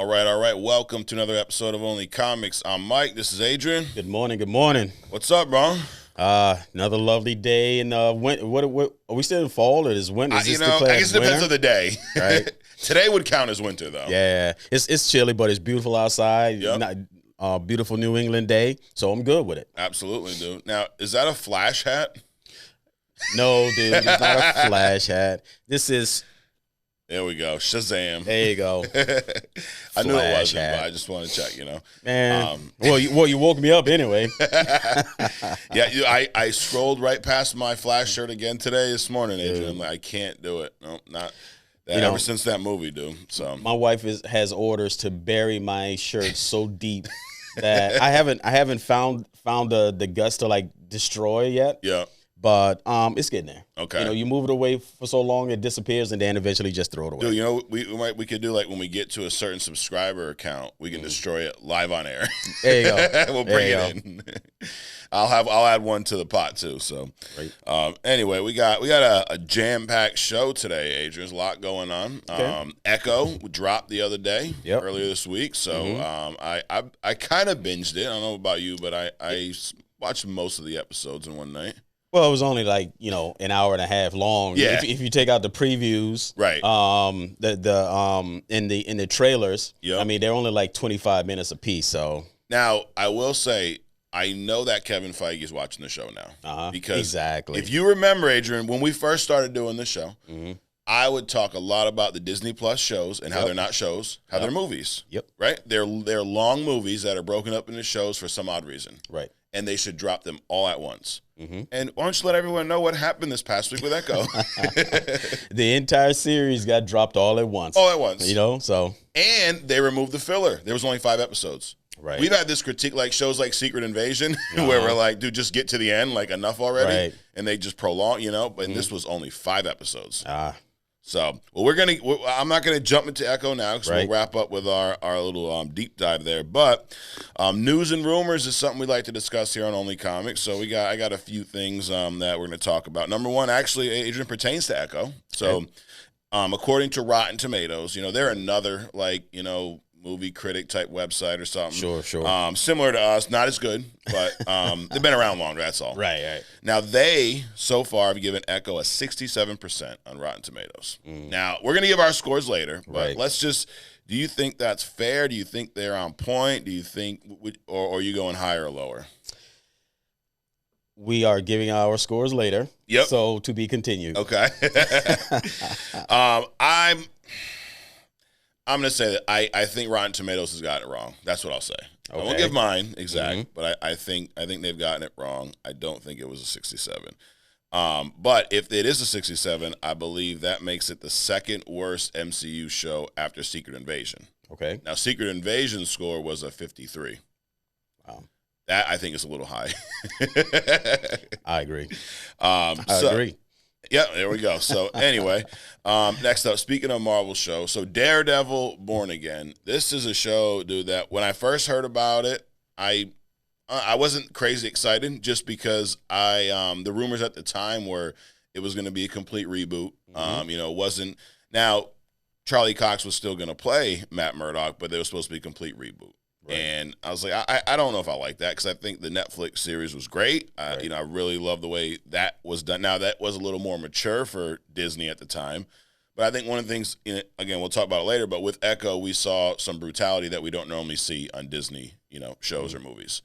All right, all right. Welcome to another episode of Only Comics. I'm Mike. This is Adrian. Good morning. Good morning. What's up, bro? Another lovely day in what are we still in fall or is winter? Is this I guess it depends winter? on the day. Right. Today would count as winter, though. Yeah, it's chilly, but it's beautiful outside. Yep. Beautiful New England day, so I'm good with it. Absolutely, dude. Now, is that a Flash hat? No, dude, it's not a Flash hat. This is. There we go. Shazam. There you go. I knew it wasn't, hat. but I just want to check, Man, you woke me up anyway. Yeah, I scrolled right past my Flash shirt again this morning, Adrian. Like, I can't do it. No, not that. Ever since that movie, dude. So my wife has orders to bury my shirt so deep that I haven't found the guts to like destroy it yet. Yeah. But it's getting there. Okay. You move it away for so long, it disappears, and then eventually just throw it away. Dude, we could do like when we get to a certain subscriber account, we can destroy it live on air. There you go. We'll bring it in. I'll add one to the pot too. So, right. Anyway, we got a jam-packed show today, Adrian. There's a lot going on. Okay. Echo dropped the other day, Yep. earlier this week. So I kind of binged it. I don't know about you, but I watched most of the episodes in one night. Well, it was only like an hour and a half long. Yeah. If you take out the previews, Right. In the trailers, Yep. I mean they're only like 25 minutes apiece. So Now, I will say, I know that Kevin Feige is watching the show now. Because exactly. if you remember, Adrian, when we first started doing the show, I would talk a lot about the Disney Plus shows and how they're not shows, how they're movies. Yep. Right? They're long movies that are broken up into shows for some odd reason. Right. And they should drop them all at once. And why don't you let everyone know what happened this past week with Echo? The entire series got dropped all at once. All at once. So. And they removed the filler. There was only 5 episodes. Right. We've had this critique, like shows like Secret Invasion, where we're like, dude, just get to the end, like enough already. Right. And they just prolong, but this was only 5 episodes. So, well, I'm not going to jump into Echo now because we'll wrap up with our little deep dive there. But news and rumors is something we like to discuss here on Only Comics. So I got a few things that we're going to talk about. Number one, actually, Adrian, pertains to Echo. So, according to Rotten Tomatoes, they're another movie critic type website or something. Sure. Similar to us, not as good, but they've been around longer. That's all. Right. Now, they, so far, have given Echo a 67% on Rotten Tomatoes. Now, we're going to give our scores later, but let's just, do you think that's fair? Do you think they're on point? Do you think, or are you going higher or lower? We are giving our scores later. Yep. So, to be continued. Okay. I'm going to say that I think Rotten Tomatoes has gotten it wrong. That's what I'll say. I won't give mine exact, but I think they've gotten it wrong. I don't think it was a 67. But if it is a 67, I believe that makes it the second worst MCU show after Secret Invasion. Okay. Now, Secret Invasion's score was a 53. Wow. That, I think, is a little high. I agree. I agree. Yeah, there we go. So anyway, next up, speaking of Marvel show, so Daredevil Born Again. This is a show, dude, that when I first heard about it, I wasn't crazy excited just because the rumors at the time were it was going to be a complete reboot. It wasn't. Now, Charlie Cox was still going to play Matt Murdock, but they were supposed to be a complete reboot. Right. And I was like, I don't know if I like that because I think the Netflix series was great. I really love the way that was done. Now, that was a little more mature for Disney at the time. But I think one of the things, again, we'll talk about it later, but with Echo, we saw some brutality that we don't normally see on Disney, shows or movies.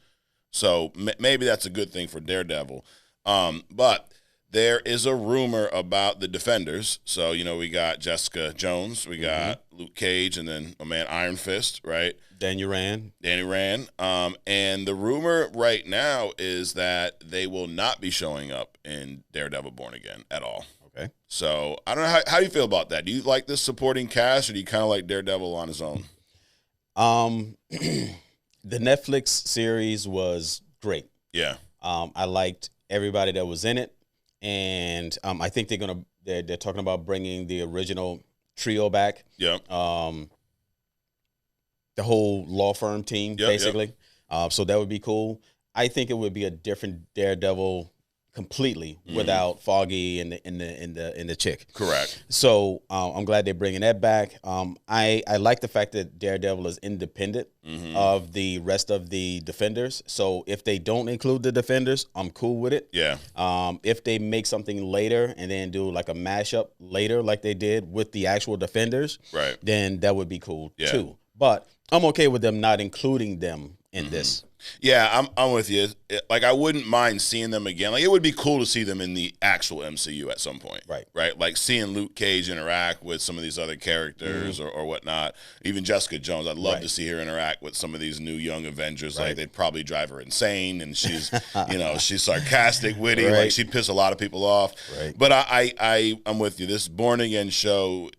So maybe that's a good thing for Daredevil. But there is a rumor about the Defenders. So, we got Jessica Jones, we got Luke Cage, and then my man Iron Fist, right? Danny Rand. And the rumor right now is that they will not be showing up in Daredevil Born Again at all. Okay. So I don't know, how do you feel about that? Do you like this supporting cast, or do you kind of like Daredevil on his own? The Netflix series was great. Yeah. I liked everybody that was in it, and I think they're talking about bringing the original trio back. Yeah. The whole law firm team, Yep, basically. So that would be cool. I think it would be a different Daredevil completely without Foggy and the chick. Correct. So I'm glad they're bringing that back. I like the fact that Daredevil is independent of the rest of the Defenders. So if they don't include the Defenders, I'm cool with it. Yeah. If they make something later and then do like a mashup later, like they did with the actual Defenders, right, then that would be cool too. But I'm okay with them not including them in this. Yeah, I'm with you. Like, I wouldn't mind seeing them again. Like, it would be cool to see them in the actual MCU at some point. Right. Like, seeing Luke Cage interact with some of these other characters or whatnot. Even Jessica Jones, I'd love to see her interact with some of these new young Avengers. Like, they'd probably drive her insane, and she's, she's sarcastic, witty. Like, she'd piss a lot of people off. But I'm with you. This Born Again show,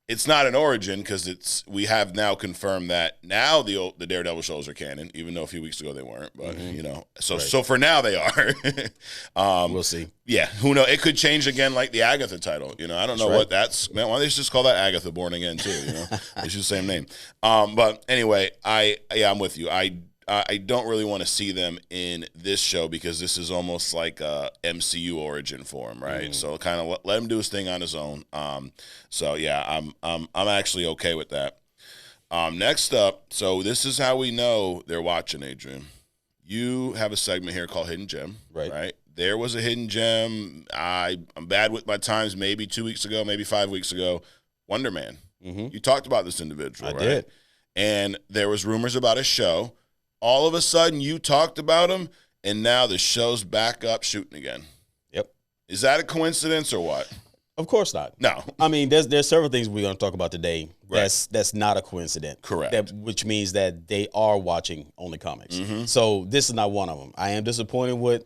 it's not an origin because we have now confirmed that now the Daredevil shows are canon, even though a few weeks ago they weren't. But so for now they are. We'll see. Yeah, who knows? It could change again, like the Agatha title. I don't know what that's. Man, why don't they just call that Agatha Born Again too? It's just the same name. But anyway, I'm with you. I don't really want to see them in this show because this is almost like a MCU origin for him, right? So kind of let him do his thing on his own. So yeah, I'm actually okay with that. Next up, so this is how we know they're watching, Adrian. You have a segment here called Hidden Gem, right? There was a hidden gem. I'm bad with my times. Maybe 2 weeks ago, maybe 5 weeks ago. Wonderman. You talked about this individual, right? I did. And there was rumors about a show. All of a sudden, you talked about him, and now the show's back up shooting again. Yep. Is that a coincidence or what? Of course not. No. I mean, there's several things we're going to talk about today that's not a coincidence. Correct. Which means that they are watching Only Comics. So this is not one of them. I am disappointed with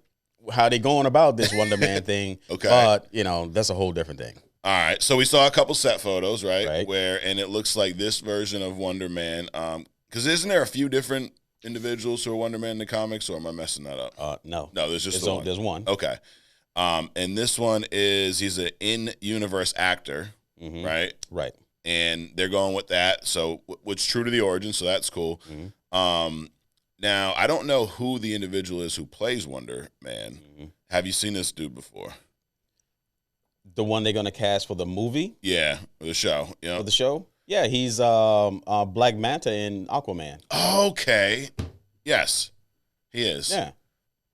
how they're going about this Wonderman thing. Okay. But, that's a whole different thing. All right. So we saw a couple set photos, right? And it looks like this version of Wonderman, because isn't there a few different individuals who are Wonderman in the comics, or am I messing that up? No. No, there's just one. There's one. Okay. And this one he's an in-universe actor, right? Right. And they're going with that. So what's true to the origin, so that's cool. Now, I don't know who the individual is who plays Wonder Man. Have you seen this dude before? The one they're going to cast for the movie? Yeah, the show. For the show? Yeah, he's Black Manta in Aquaman. Okay. Yes, he is. Yeah.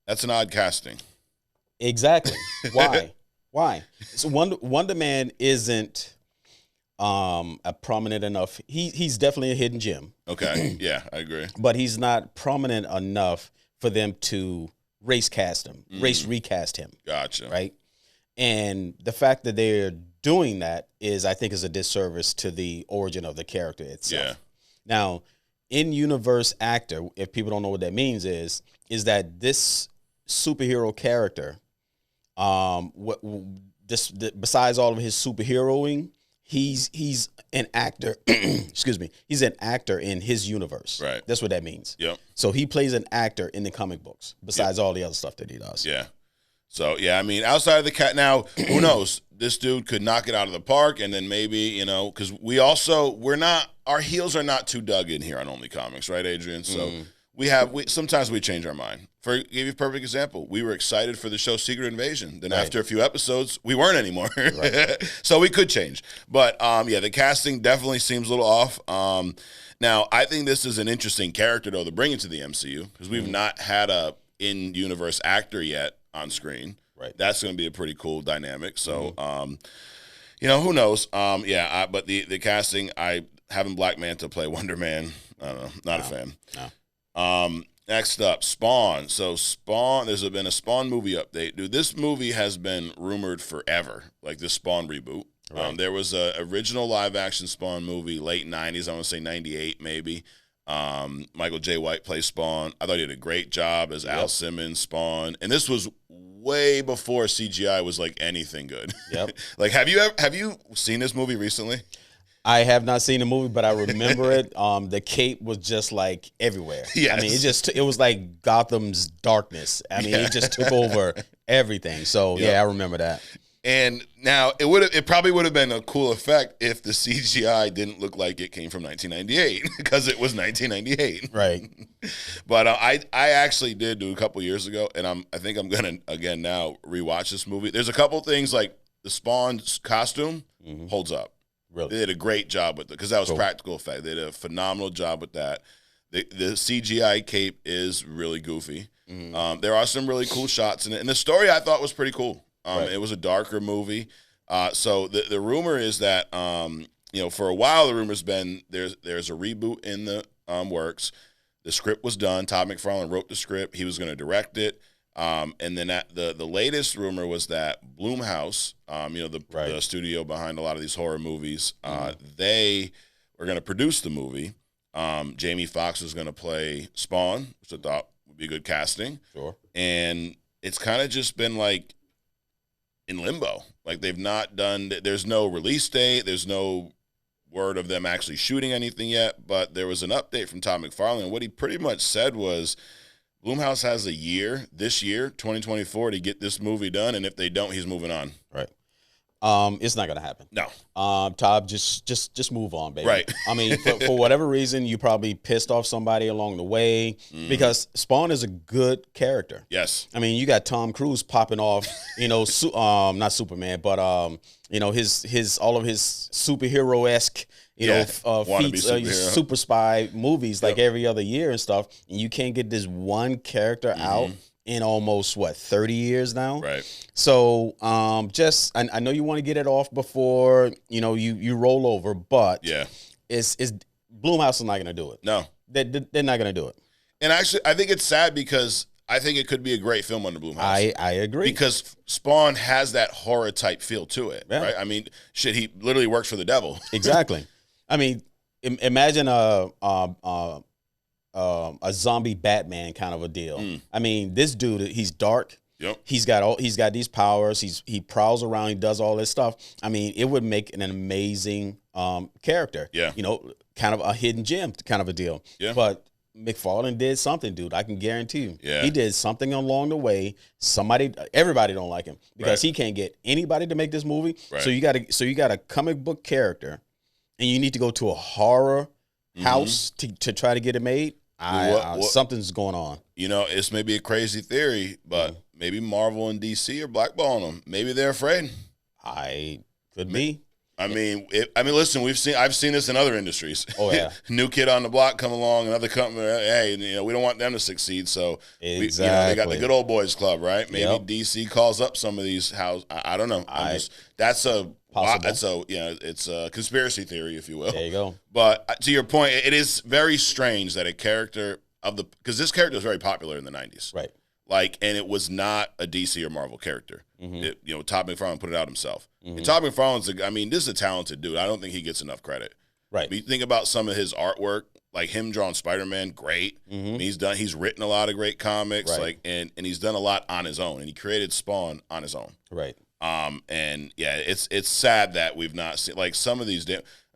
That's an odd casting. Exactly. Why? So Wonder Man isn't a prominent enough. He's definitely a hidden gem. Okay. Yeah, I agree. But he's not prominent enough for them to race recast him. Gotcha. Right? And the fact that they're doing that I think is a disservice to the origin of the character itself. Yeah. Now, in-universe actor, if people don't know what that means, is that this superhero character, besides all of his superheroing, he's an actor. Excuse me. He's an actor in his universe. Right. That's what that means. Yep. So he plays an actor in the comic books, besides all the other stuff that he does. Yeah. So, yeah, I mean, outside of the cat, now, who knows? This dude could knock it out of the park, and then maybe, because our heels are not too dug in here on Only Comics, right, Adrian? So sometimes we change our mind. Give you a perfect example. We were excited for the show Secret Invasion. Then after a few episodes, we weren't anymore. So we could change. But, the casting definitely seems a little off. Now, I think this is an interesting character, though, to bring into the MCU, because we've not had a in-universe actor yet on screen. Right. That's going to be a pretty cool dynamic. So, who knows? But the casting, having Black Manta play Wonder Man, I don't know, not a fan. No. Next up, Spawn. So Spawn, there's been a Spawn movie update. Dude, this movie has been rumored forever, like this Spawn reboot. Right. There was a original live-action Spawn movie, late 90s, I want to say 98 maybe. Michael J. White plays Spawn. I thought he did a great job as Al Simmons, Spawn. And this was way before CGI was like anything good. Yep. Like, have you seen this movie recently? I have not seen the movie, but I remember it. The cape was just like everywhere. Yes. I mean, it was like Gotham's darkness. I mean, it just took over everything. So, I remember that. And now it probably would have been a cool effect if the CGI didn't look like it came from 1998 because it was 1998. Right. But I actually did do a couple years ago, and I think I'm gonna again now rewatch this movie. There's a couple things like the Spawn's costume holds up. Really? They did a great job with it because that was practical effect. They did a phenomenal job with that. The CGI cape is really goofy. There are some really cool shots in it, and the story I thought was pretty cool. It was a darker movie. So the rumor is that for a while the rumor's been there's a reboot in the works. The script was done. Todd McFarlane wrote the script. He was going to direct it. And then the latest rumor was that Blumhouse, the studio behind a lot of these horror movies, they were going to produce the movie. Jamie Foxx was going to play Spawn, which I thought would be good casting. Sure. And it's kind of just been like in limbo. Like they've not done, there's no release date. There's no word of them actually shooting anything yet. But there was an update from Todd McFarlane. What he pretty much said was Blumhouse has a year, this year, 2024, to get this movie done. And if they don't, he's moving on. Right. It's not gonna happen. No. Todd, just move on, baby. Right. I mean, for whatever reason, you probably pissed off somebody along the way because Spawn is a good character. Yes. I mean, you got Tom Cruise popping off, not Superman, but his all of his superhero-esque, feats, super spy movies like every other year and stuff, and you can't get this one character out in almost 30 years now. Right. So I know you want to get it off before you roll over, but it's Blumhouse is not going to do it. No, they're not going to do it. And actually, I think it's sad because I think it could be a great film under Blumhouse. I agree because Spawn has that horror type feel to it, right? I mean, shit, he literally works for the devil. Exactly. I mean, imagine a zombie Batman kind of a deal. I mean, this dude, he's dark. Yep. He's got these powers. He prowls around. He does all this stuff. I mean, it would make an amazing character. Yeah. Kind of a hidden gem kind of a deal. Yeah. But McFarlane did something, dude. I can guarantee you. Yeah. He did something along the way. Everybody don't like him because he can't get anybody to make this movie. Right. So you got a comic book character, and you need to go to a horror house to try to get it made. Something's going on. It's maybe a crazy theory, but maybe Marvel and DC are blackballing them. Maybe they're afraid. Could be. I mean, listen, I've seen this in other industries. Oh yeah, new kid on the block come along, another company. Hey, we don't want them to succeed, so exactly. they got the good old boys club, right? Maybe DC calls up some of these houses. I don't know. That's a possible. It's a conspiracy theory, if you will. There you go. But to your point, it is very strange that a character because this character was very popular in the 90s, right? And it was not a DC or Marvel character. Todd McFarlane put it out himself. And Todd McFarlane's, this is a talented dude. I don't think he gets enough credit. Right. You think about some of his artwork, like him drawing Spiderman, great. He's written a lot of great comics, right. and he's done a lot on his own. And he created Spawn on his own. Right. It's sad that we've not seen some of these.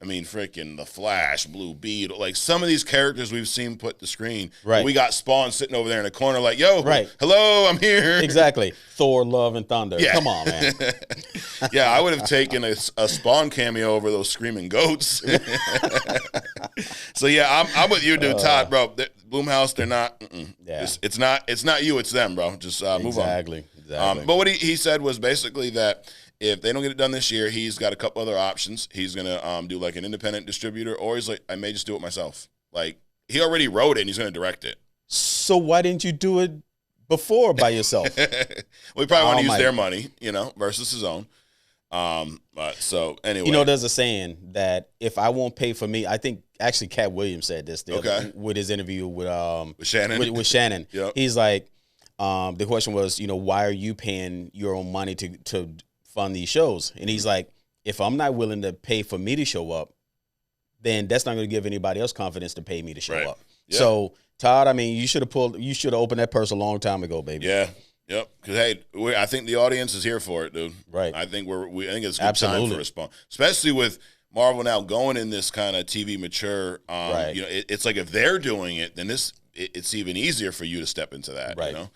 Freaking The Flash, Blue Beetle, some of these characters we've seen put to screen. Right. We got Spawn sitting over there in the corner, right. Hello, I'm here. Exactly. Thor, Love, and Thunder. Yeah. Come on, man. Yeah, I would have taken a Spawn cameo over those screaming goats. So yeah, I'm with you, dude, Todd, bro. Blumhouse, they're not. Yeah. It's not you, it's them, bro. Just move on. Exactly. But what he said was basically that if they don't get it done this year, he's got a couple other options. He's going to do an independent distributor, or he's like, I may just do it myself. He already wrote it, and he's going to direct it. So why didn't you do it before by yourself? We probably want to use their money, versus his own. So anyway. There's a saying that if I won't pay for me, I think actually Cat Williams said this with his interview with Shannon. With Shannon. Yep. He's like, the question was, why are you paying your own money to fund these shows? And he's like, if I'm not willing to pay for me to show up, then that's not going to give anybody else confidence to pay me to show up. Yeah. So Todd, you should have opened that purse a long time ago, baby. Yeah. Yep. Because I think the audience is here for it, dude. Right. I think I think it's a good time for a response, especially with Marvel now going in this kind of TV mature. Right. It's like if they're doing it, then it's even easier for you to step into that. Right.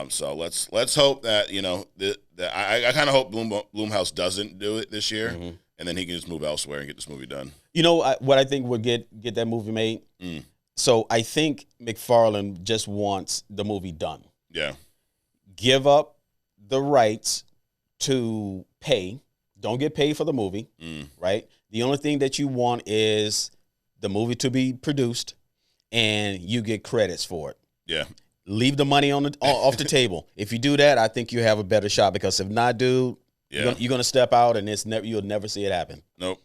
So let's hope that I kind of hope Blumhouse doesn't do it this year, and then he can just move elsewhere and get this movie done. You know what I think would get that movie made? So I think McFarlane just wants the movie done. Yeah. Give up the rights to pay. Don't get paid for the movie, right? The only thing that you want is the movie to be produced, and you get credits for it. Yeah. Leave the money off the table. If you do that, I think you have a better shot. Because if not, dude, you're gonna step out, and you'll never see it happen. Nope.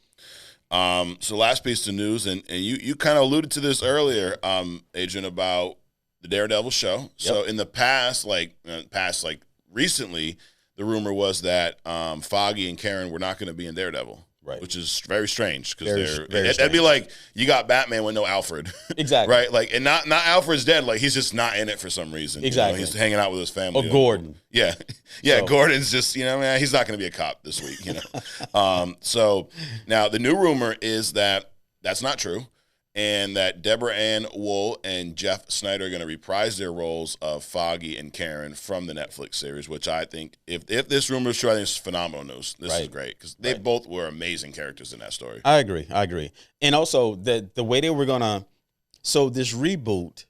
So last piece of news, and you kind of alluded to this earlier, Adrian, about the Daredevil show. Yep. So in the past, recently, the rumor was that Foggy and Karen were not going to be in Daredevil. Right. Which is very strange because that'd be like you got Batman with no Alfred. Exactly. Right? Like, and not Alfred's dead, like he's just not in it for some reason. Exactly. He's hanging out with his family. Or Gordon. Yeah. Yeah, so. Gordon's just, man, he's not gonna be a cop this week, So now the new rumor is that that's not true. And that Deborah Ann Wool and Jeff Snyder are going to reprise their roles of Foggy and Karen from the Netflix series, which I think, if this rumor is true, I think it's phenomenal news. This is great because they both were amazing characters in that story. I agree. And also, the way they were going to – so this reboot,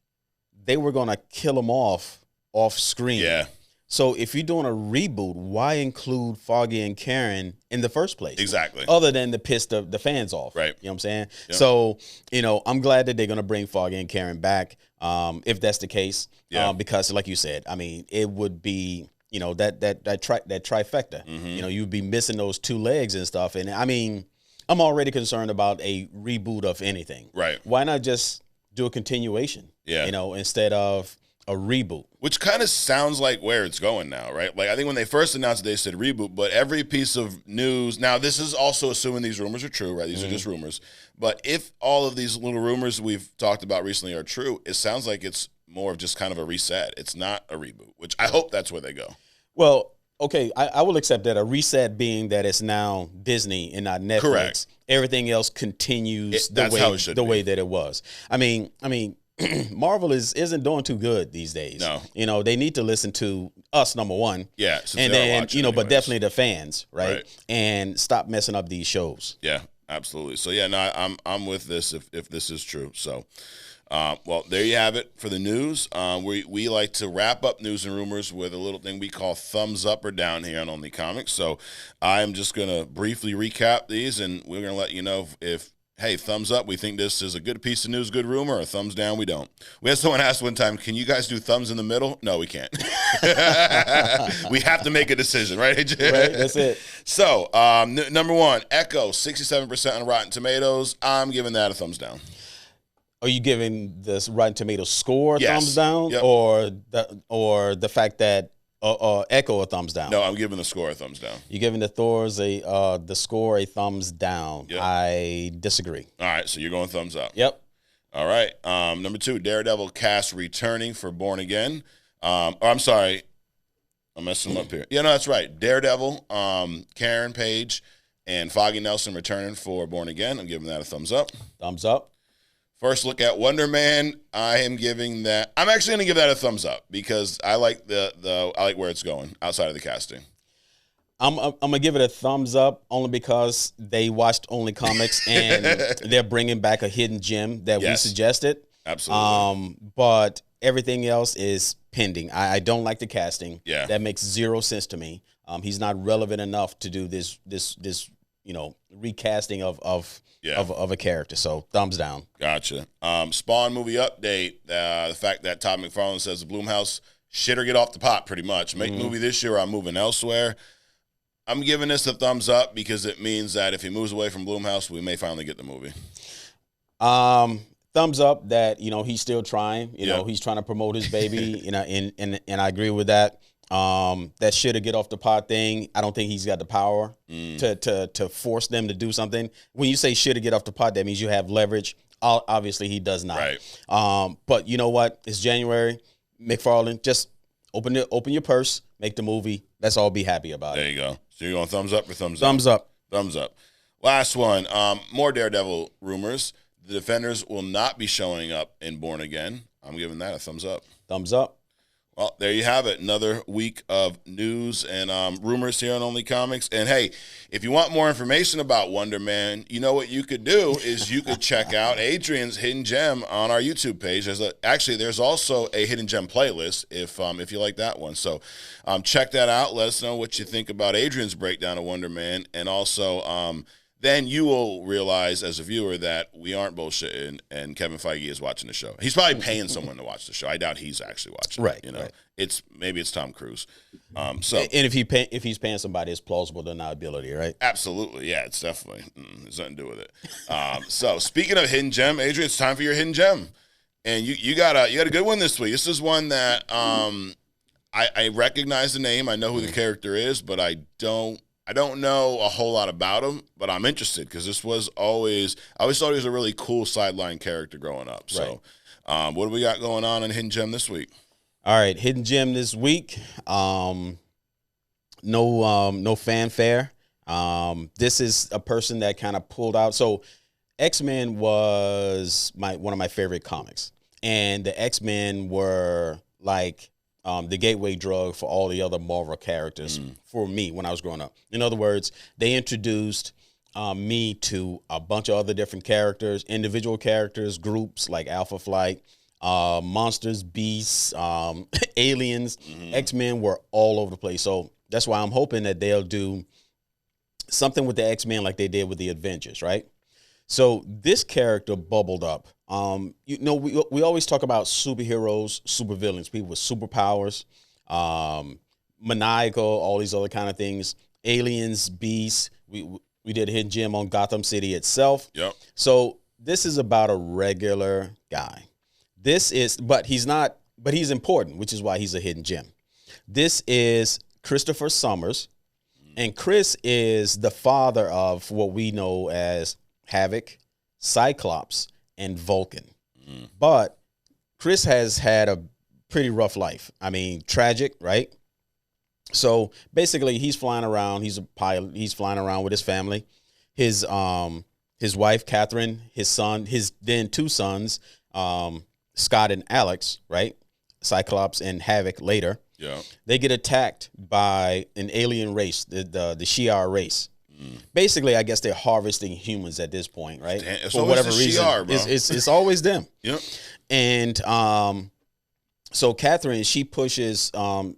they were going to kill them off screen. Yeah. So if you're doing a reboot, why include Foggy and Karen in the first place? Exactly. Other than to piss the fans off. Right. You know what I'm saying? Yep. So, I'm glad that they're going to bring Foggy and Karen back, if that's the case. Yeah. Because like you said, I mean, it would be, that trifecta. Mm-hmm. You'd be missing those two legs and stuff. And I mean, I'm already concerned about a reboot of anything. Right. Why not just do a continuation? Yeah. Instead of a reboot. Which kind of sounds like where it's going now, right? Like, I think when they first announced it, they said reboot, but every piece of news, now this is also assuming these rumors are true, right? These are just rumors. But if all of these little rumors we've talked about recently are true, it sounds like it's more of just kind of a reset. It's not a reboot, which I hope that's where they go. Well, okay, I will accept that. A reset being that it's now Disney and not Netflix. Correct. Everything else continues the way that it was. I mean, Marvel isn't doing too good these days. No. They need to listen to us, number one. Yeah. And then, but definitely the fans, right? And stop messing up these shows. Yeah, absolutely. So yeah, no, I'm with this if this is true. So well, there you have it for the news. We like to wrap up news and rumors with a little thing we call thumbs up or down here on Only Comics. So I'm just gonna briefly recap these, and we're gonna let you know if hey, thumbs up, we think this is a good piece of news, good rumor, or thumbs down, we don't. We had someone ask one time, can you guys do thumbs in the middle? No, we can't. We have to make a decision, right, AJ? Right, that's it. So, number one, Echo, 67% on Rotten Tomatoes. I'm giving that a thumbs down. Are you giving the Rotten Tomatoes score a thumbs down? Yep. Or the fact that Echo a thumbs down? No, I'm giving the score a thumbs down. You're giving the score a thumbs down. Yep. I disagree. All right, so you're going thumbs up. Yep. All right. Number two, Daredevil cast returning for Born Again. I'm sorry. I'm messing them up here. Yeah, no, that's right. Daredevil, Karen Page, and Foggy Nelson returning for Born Again. I'm giving that a thumbs up. Thumbs up. First look at Wonderman. I am giving that. I'm actually going to give that a thumbs up because I like I like where it's going outside of the casting. I'm gonna give it a thumbs up only because they watched Only Comics and they're bringing back a hidden gem that we suggested. Absolutely. But everything else is pending. I don't like the casting. Yeah. That makes zero sense to me. He's not relevant enough to do this recasting of a character. So thumbs down. Gotcha. Spawn movie update. The fact that Todd McFarlane says the Blumhouse shit or get off the pot pretty much. Make the movie this year or I'm moving elsewhere. I'm giving this a thumbs up because it means that if he moves away from Blumhouse, we may finally get the movie. Thumbs up that, he's still trying. He's trying to promote his baby, and I agree with that. That shit or get off the pot thing, I don't think he's got the power to force them to do something. When you say shit or get off the pot, that means you have leverage. Obviously, he does not. Right. But you know what? It's January. McFarlane, just open your purse, make the movie. Let's all be happy about it. There you go. So you're going thumbs up or thumbs up? Thumbs up. Thumbs up. Last one. More Daredevil rumors. The Defenders will not be showing up in Born Again. I'm giving that a thumbs up. Thumbs up. Well, there you have it. Another week of news and rumors here on Only Comics. And hey, if you want more information about Wonderman, you know what you could do is you could check out Adrian's Hidden Gem on our YouTube page. There's also a Hidden Gem playlist if you like that one. So check that out. Let us know what you think about Adrian's breakdown of Wonderman, and also then you will realize as a viewer that we aren't bullshitting and Kevin Feige is watching the show. He's probably paying someone to watch the show. I doubt he's actually watching it. You know, right. Maybe it's Tom Cruise. And if he's paying somebody, it's plausible deniability, right? Absolutely. Yeah, it's definitely there's nothing to do with it. So speaking of Hidden Gem, Adrian, it's time for your Hidden Gem. And you got a good one this week. This is one that I recognize the name. I know who the character is, but I don't know a whole lot about him, but I'm interested because I always thought he was a really cool sideline character growing up. So what do we got going on in Hidden Gem this week? All right, Hidden Gem this week. No fanfare. This is a person that kind of pulled out. So X-Men was one of my favorite comics. And the X-Men were like the gateway drug for all the other Marvel characters for me when I was growing up. In other words, they introduced me to a bunch of other different characters, individual characters, groups like Alpha Flight, monsters, beasts, aliens. X-Men were all over the place. So that's why I'm hoping that they'll do something with the X-Men like they did with the Avengers, right? So this character bubbled up. We always talk about superheroes, supervillains, people with superpowers, maniacal, all these other kind of things, aliens, beasts. We did a Hidden Gem on Gotham City itself. Yep. So this is about a regular guy. But he's important, which is why he's a hidden gem. This is Christopher Summers, and Chris is the father of what we know as Havoc, Cyclops, and Vulcan. But Chris has had a pretty rough life. I mean, tragic, right? So basically, he's flying around. He's a pilot. He's flying around with his family, his wife Catherine, his son, his then two sons, Scott and Alex, right? Cyclops and Havoc later. Yeah. They get attacked by an alien race, the Shi'ar race. Basically, I guess they're harvesting humans at this point, right? For whatever reason, Shi'ar, bro. It's always them. Yep. And so Catherine, she pushes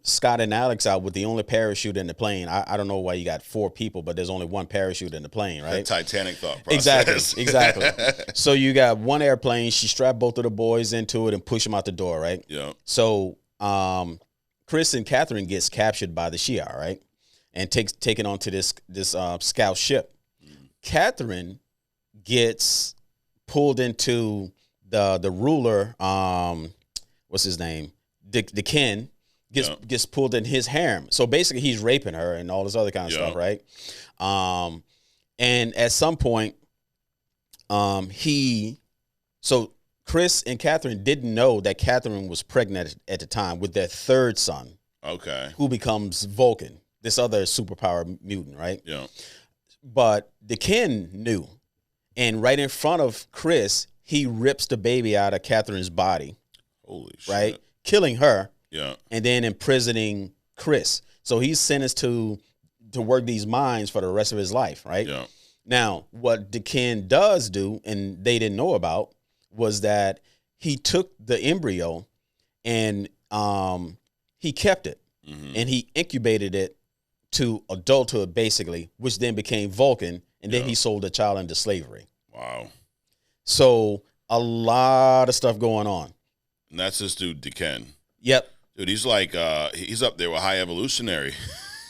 Scott and Alex out with the only parachute in the plane. I don't know why you got 4 people, but there's only one parachute in the plane, right? The Titanic thought process. Exactly. So you got one airplane. She strapped both of the boys into it and pushed them out the door, right? Yeah. So Chris and Catherine gets captured by the Shi'ar, right? And taken onto this scout ship. Catherine gets pulled into the ruler. What's his name? The Ken gets pulled in his harem. So basically, he's raping her and all this other kind of stuff, right? And at some point, so Chris and Catherine didn't know that Catherine was pregnant at the time with their third son. Okay. Who becomes Vulcan, this other superpower mutant, right? Yeah. But the Ken knew. And right in front of Chris, he rips the baby out of Catherine's body. Holy shit. Right? Killing her. Yeah. And then imprisoning Chris. So he's sentenced to work these mines for the rest of his life, right? Yeah. Now, what the Ken does do, and they didn't know about, was that he took the embryo and he kept it. And he incubated it to adulthood, basically, which then became Vulcan, and then he sold the child into slavery. Wow. So a lot of stuff going on. And that's this dude, Deken. Yep. Dude, he's like, he's up there with High Evolutionary.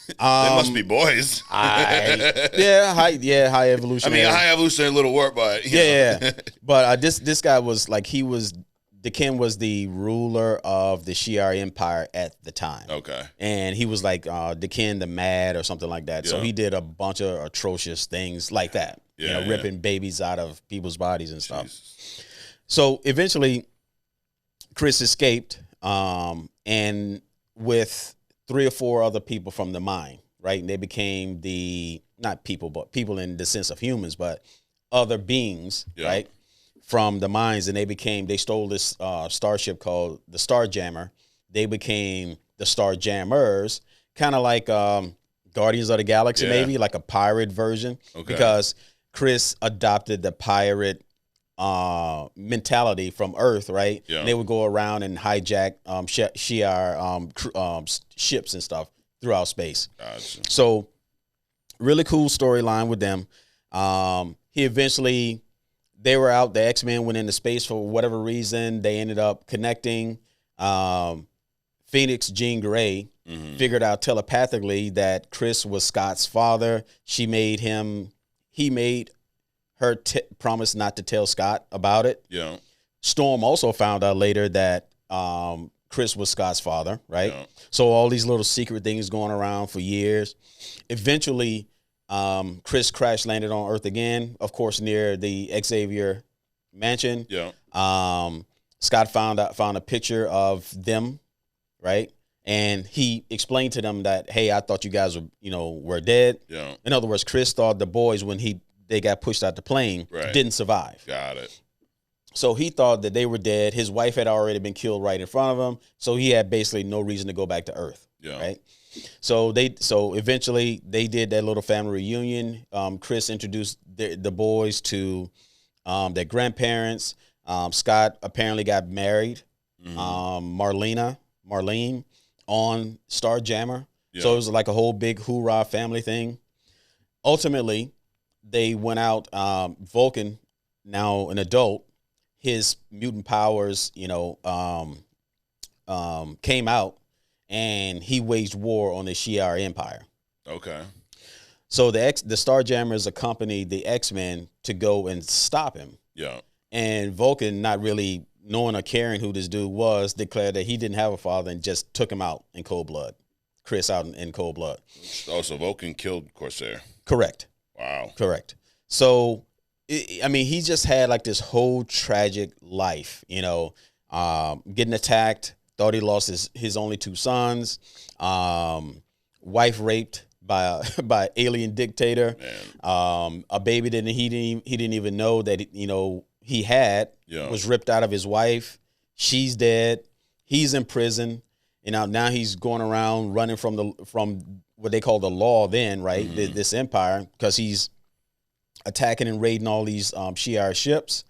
They must be boys. High Evolutionary. I mean, High Evolutionary, little word, but yeah. But this guy was like, Deken was the ruler of the Shi'ar Empire at the time. Okay. And he was like Deken the Mad or something like that. Yeah. So he did a bunch of atrocious things like that. Yeah, ripping babies out of people's bodies and stuff. Jesus. So eventually, Chris escaped, and with 3 or 4 other people from the mine, right? And they became not people, but people in the sense of humans, but other beings, right? From the mines, and they stole this starship called the Starjammer they became the Starjammers, kind of like Guardians of the Galaxy, maybe like a pirate version, because Chris adopted the pirate mentality from Earth, right? Yeah. And they would go around and hijack Shi'ar ships and stuff throughout space. Gotcha. So really cool storyline with them. They were out, the X-Men went into space for whatever reason. They ended up connecting. Phoenix Jean Grey figured out telepathically that Chris was Scott's father. He made her promise not to tell Scott about it. Yeah. Storm also found out later that Chris was Scott's father, right? Yeah. So all these little secret things going around for years. Eventually, Chris crash landed on Earth again, of course, near the Xavier mansion. Yeah. Scott found a picture of them, right? And he explained to them that, hey, I thought you guys were dead. Yeah. In other words, Chris thought the boys, when they got pushed out the plane, didn't survive. Got it. So he thought that they were dead. His wife had already been killed right in front of him. So he had basically no reason to go back to Earth. Yeah. Right. So eventually they did that little family reunion. Chris introduced the boys to their grandparents. Scott apparently got married. Marlene on Starjammer. Yeah. So it was like a whole big hoorah family thing. Ultimately, they went out. Vulcan, now an adult, his mutant powers, came out, and he waged war on the Shi'ar Empire. Okay. So the Starjammers accompanied the X-Men to go and stop him. Yeah. And Vulcan, not really knowing or caring who this dude was, declared that he didn't have a father and just took him out in cold blood. Chris out in cold blood. Oh, so Vulcan killed Corsair. Correct. Wow. Correct. So, he just had like this whole tragic life, getting attacked, thought he lost his only two sons, wife raped by an alien dictator, a baby that he didn't even know that he had, was ripped out of his wife. She's dead. He's in prison. Now he's going around running from what they call the law then, right? Mm-hmm. This empire, because he's attacking and raiding all these Shi'ar ships,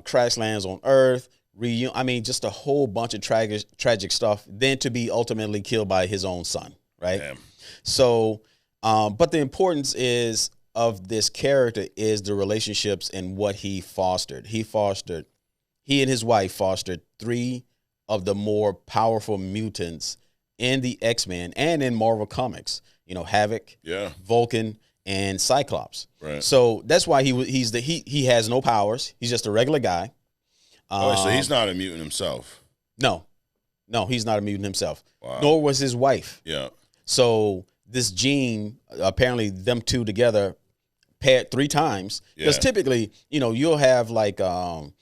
crash lands on Earth, just a whole bunch of tragic stuff, then to be ultimately killed by his own son, right? Damn. So, but the importance of this character is the relationships and what he fostered. He and his wife fostered 3 of the more powerful mutants in the X-Men and in Marvel Comics. Havoc, Vulcan, and Cyclops. Right. So that's why he has no powers. He's just a regular guy. So he's not a mutant himself. No, he's not a mutant himself. Wow. Nor was his wife. Yeah. So this gene, apparently them two together paired 3 times. Because typically, you'll have like, one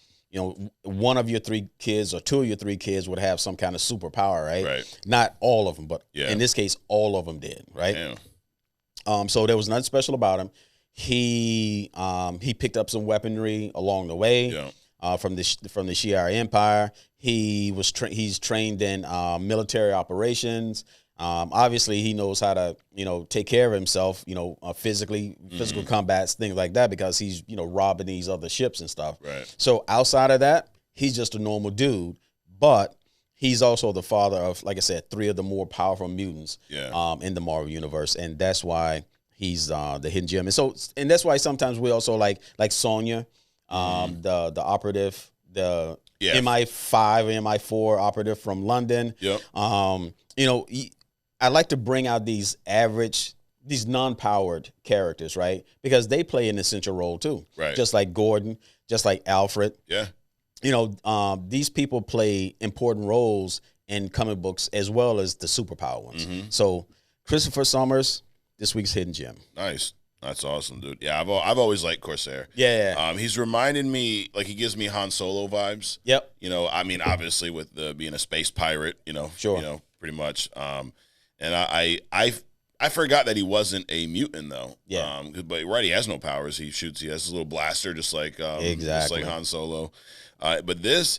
of your 3 kids or 2 of your 3 kids would have some kind of superpower, right? Right. Not all of them, but in this case, all of them did, right? Yeah. So there was nothing special about him. He picked up some weaponry along the way from the Shi'ar Empire. He's trained in military operations. Obviously, he knows how to take care of himself. Physical combats, things like that, because he's robbing these other ships and stuff. Right. So outside of that, he's just a normal dude, but he's also the father of, like I said, 3 of the more powerful mutants in the Marvel universe, and that's why he's the hidden gem. And that's why sometimes we also like Sonya, the operative, the MI5 or MI4 operative from London. Yep. I like to bring out these non-powered characters, right? Because they play an essential role too. Right. Just like Gordon, just like Alfred. Yeah. These people play important roles in comic books as well as the superpower ones. Mm-hmm. So Christopher Summers, this week's hidden gem. Nice. That's awesome, dude. Yeah, I've always liked Corsair. Yeah. He's reminded me, like, he gives me Han Solo vibes. Yep. Obviously with being a space pirate, sure. Pretty much. And I forgot that he wasn't a mutant though. Yeah. But he has no powers. He shoots. He has his little blaster, just like just like Han Solo. But this,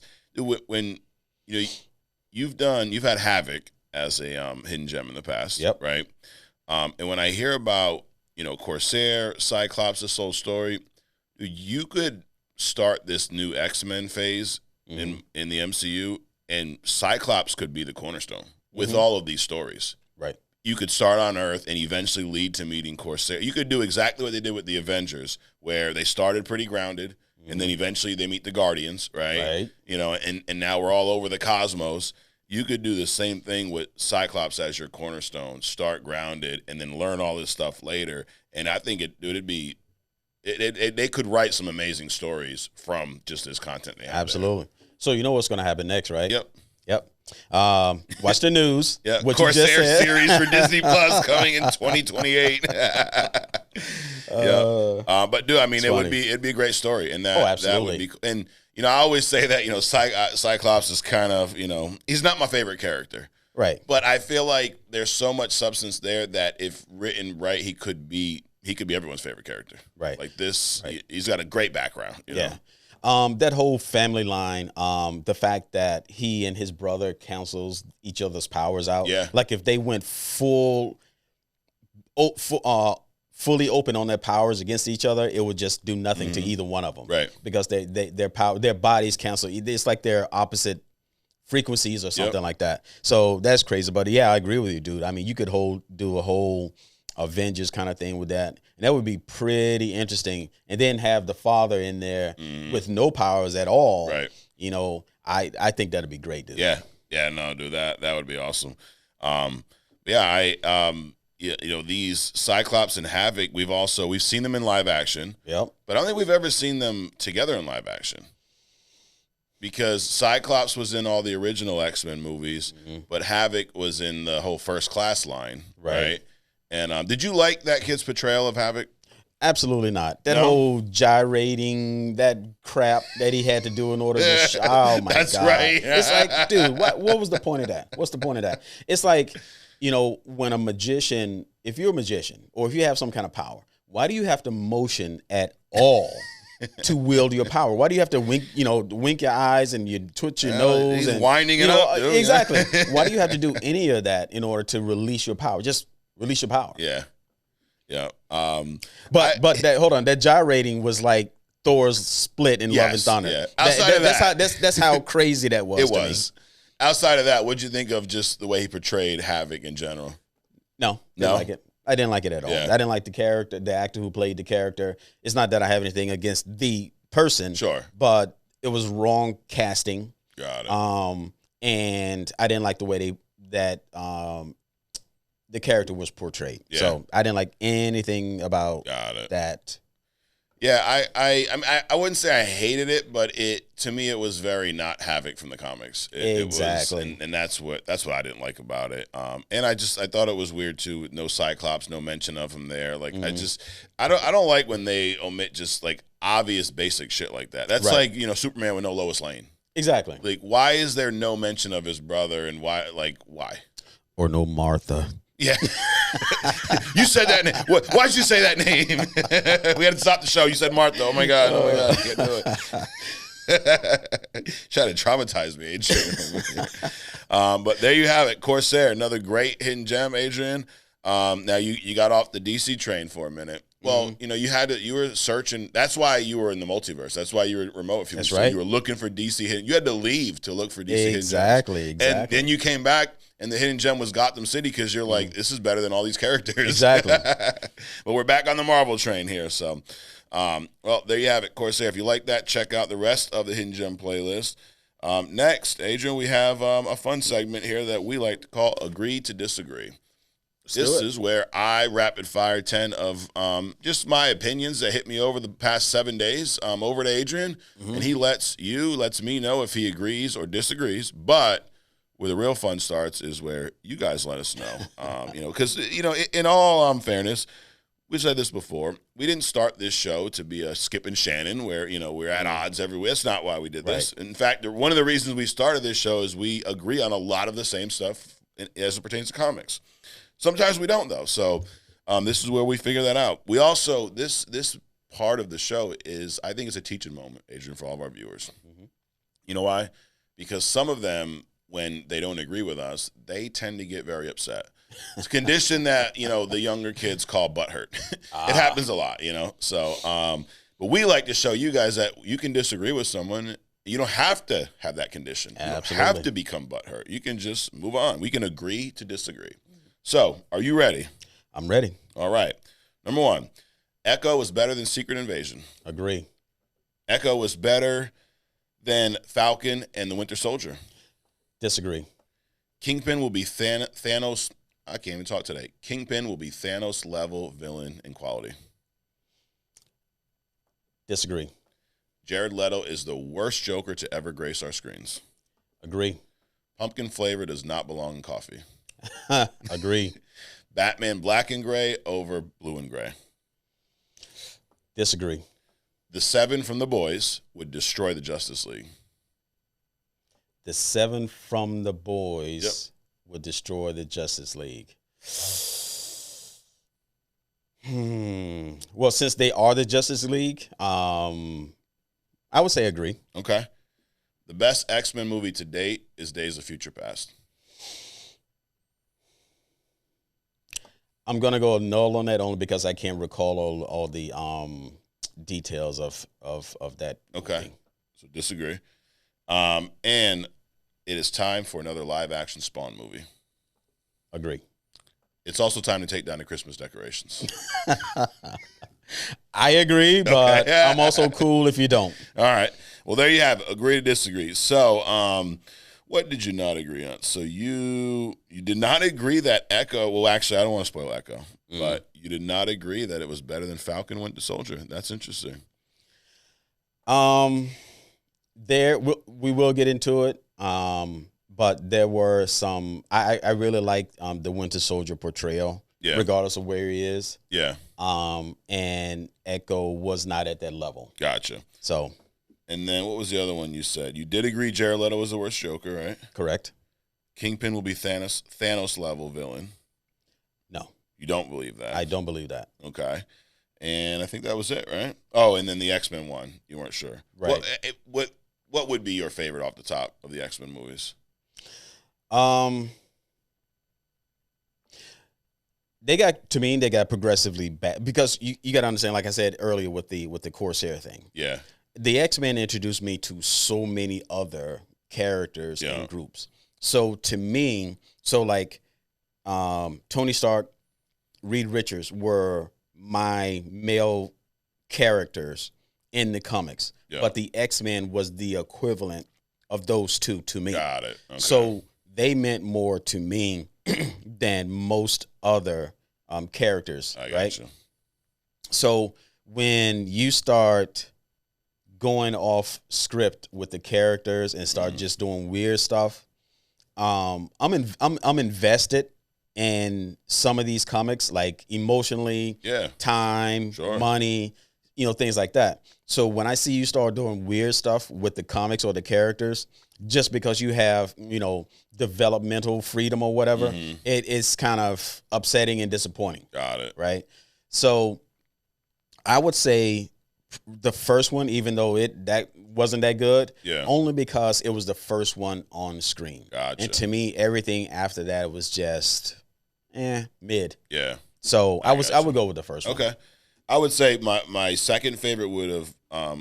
when you've had Havoc as a hidden gem in the past, right? And when I hear about Corsair, Cyclops, this whole story, you could start this new X-Men phase in the MCU, and Cyclops could be the cornerstone with all of these stories. Right. You could start on Earth and eventually lead to meeting Corsair. You could do exactly what they did with the Avengers, where they started pretty grounded, and then eventually they meet the Guardians, right? And now we're all over the cosmos. You could do the same thing with Cyclops as your cornerstone, start grounded, and then learn all this stuff later. And I think they could write some amazing stories from just this content they have. Absolutely. There. So you know what's going to happen next, right? Yep. Watch the news. What Corsair series for Disney Plus coming in 2028. But dude, I mean, it'd be a great story, and that would be. And I always say that Cyclops is kind of he's not my favorite character, right? But I feel like there's so much substance there that if written right, he could be everyone's favorite character, right? Like this, he's got a great background. You know? That whole family line, the fact that he and his brother cancels each other's powers out. Yeah. Like if they went fully open on their powers against each other, it would just do nothing to either one of them. Right. Because their bodies cancel. It's like they're opposite frequencies or something like that. So that's crazy. But yeah, I agree with you, dude. I mean, you could do a whole Avengers kind of thing with that, and that would be pretty interesting. And then have the father in there with no powers at all. Right. I think that'd be great, dude. No, dude, that would be awesome. These Cyclops and Havoc, we've seen them in live action. Yep. But I don't think we've ever seen them together in live action. Because Cyclops was in all the original X-Men movies, but Havoc was in the whole First Class line, right? And did you like that kid's portrayal of Havoc? Absolutely not. That whole gyrating, that crap that he had to do in order to oh my That's God. Right. It's like, dude, what was the point of that? What's the point of that? It's like, when a magician, if you're a magician or if you have some kind of power, why do you have to motion at all to wield your power? Why do you have to wink your eyes and you twitch your nose he's and winding it up? Dude. Exactly. Why do you have to do any of that in order to release your power? Just release your power. Yeah. But that gyrating was like Thor's split in Love and Thunder. Yeah. Outside of that, that's how crazy that was. It was. Me. Outside of that, what'd you think of just the way he portrayed Havoc in general? No, didn't like it. I didn't like it at all. I didn't like the character, the actor who played the character. It's not that I have anything against the person, sure, but it was wrong casting. Got it. And I didn't like the way the character was portrayed. Yeah. So I didn't like anything about that. Yeah, I wouldn't say I hated it, but to me it was very not Havoc from the comics. Exactly, it was, and that's what I didn't like about it. And I thought it was weird too. No Cyclops, no mention of him there. Like I don't like when they omit just like obvious basic shit like that. That's like Superman with no Lois Lane. Exactly. Like why is there no mention of his brother and why? Or no Martha. Yeah. You said that name. Why'd you say that name? We had to stop the show. You said Martha. Oh, my God. Can't do it. Trying to traumatize me, Adrian. But there you have it. Corsair, another great hidden gem, Adrian. Now, you got off the DC train for a minute. Well, you were searching. That's why you were in the multiverse. That's why you were remote. That's right. You were looking for DC hidden. You had to leave to look for DC hidden gems. Exactly. And then you came back. And the hidden gem was Gotham City because you're like, this is better than all these characters. Exactly. But we're back on the Marvel train here. So, there you have it, Corsair. If you like that, check out the rest of the hidden gem playlist. Next, Adrian, we have a fun segment here that we like to call Agree to Disagree. This is where I rapid fire 10 of just my opinions that hit me over the past 7 days over to Adrian. And he lets me know if he agrees or disagrees. But where the real fun starts is where you guys let us know, because, in all fairness, we said this before, we didn't start this show to be a Skip and Shannon where, we're at odds everywhere. That's not why we did this. Right. In fact, one of the reasons we started this show is we agree on a lot of the same stuff as it pertains to comics. Sometimes we don't, though. So this is where we figure that out. We also, this part of the show is, I think it's a teaching moment, Adrian, for all of our viewers. You know why? Because some of them when they don't agree with us, they tend to get very upset. It's a condition that, the younger kids call butthurt. It happens a lot, So, but we like to show you guys that you can disagree with someone. You don't have to have that condition. You don't have to become butthurt. You can just move on. We can agree to disagree. So, are you ready? I'm ready. All right. Number 1, Echo is better than Secret Invasion. Agree. Echo was better than Falcon and the Winter Soldier. Disagree. Kingpin will be Thanos. I can't even talk today. Kingpin will be Thanos level villain in quality. Disagree. Jared Leto is the worst Joker to ever grace our screens. Agree. Pumpkin flavor does not belong in coffee. Agree. Batman black and gray over blue and gray. Disagree. The 7 from The Boys would destroy the Justice League. The 7 from The Boys would destroy the Justice League. Well, since they are the Justice League, I would say agree. Okay. The best X-Men movie to date is Days of Future Past. I'm going to go null on that only because I can't recall all the details of that Okay. movie. So disagree. And it is time for another live-action Spawn movie. Agree. It's also time to take down the Christmas decorations. I agree, but I'm also cool if you don't. All right. Well, there you have it. Agree to disagree. So, what did you not agree on? So you did not agree that Echo. Well, actually, I don't want to spoil Echo, but you did not agree that it was better than Falcon Winter Soldier. That's interesting. There we will get into it. But there were some. I really liked the Winter Soldier portrayal, regardless of where he is. Yeah. And Echo was not at that level. Gotcha. So. And then what was the other one you said? You did agree Jared Leto was the worst Joker, right? Correct. Kingpin will be Thanos level villain. No. You don't believe that? I don't believe that. Okay. And I think that was it, right? Oh, and then the X-Men one. You weren't sure. Right. What would be your favorite off the top of the X-Men movies? They got progressively bad because you got to understand, like I said earlier with the Corsair thing. Yeah. The X-Men introduced me to so many other characters and groups. So to me, Tony Stark, Reed Richards were my male characters in the comics, but the X-Men was the equivalent of those two to me. Got it. Okay. So they meant more to me than most other characters, right? You. So when you start going off script with the characters and start just doing weird stuff, I'm invested in some of these comics, like emotionally, time, money, things like that. So when I see you start doing weird stuff with the comics or the characters, just because you have, developmental freedom or whatever, it is kind of upsetting and disappointing. Got it. Right? So I would say the first one, even though that wasn't that good, only because it was the first one on screen. Gotcha. And to me, everything after that was just mid. Yeah. So I would go with the first one. Okay. I would say my second favorite would have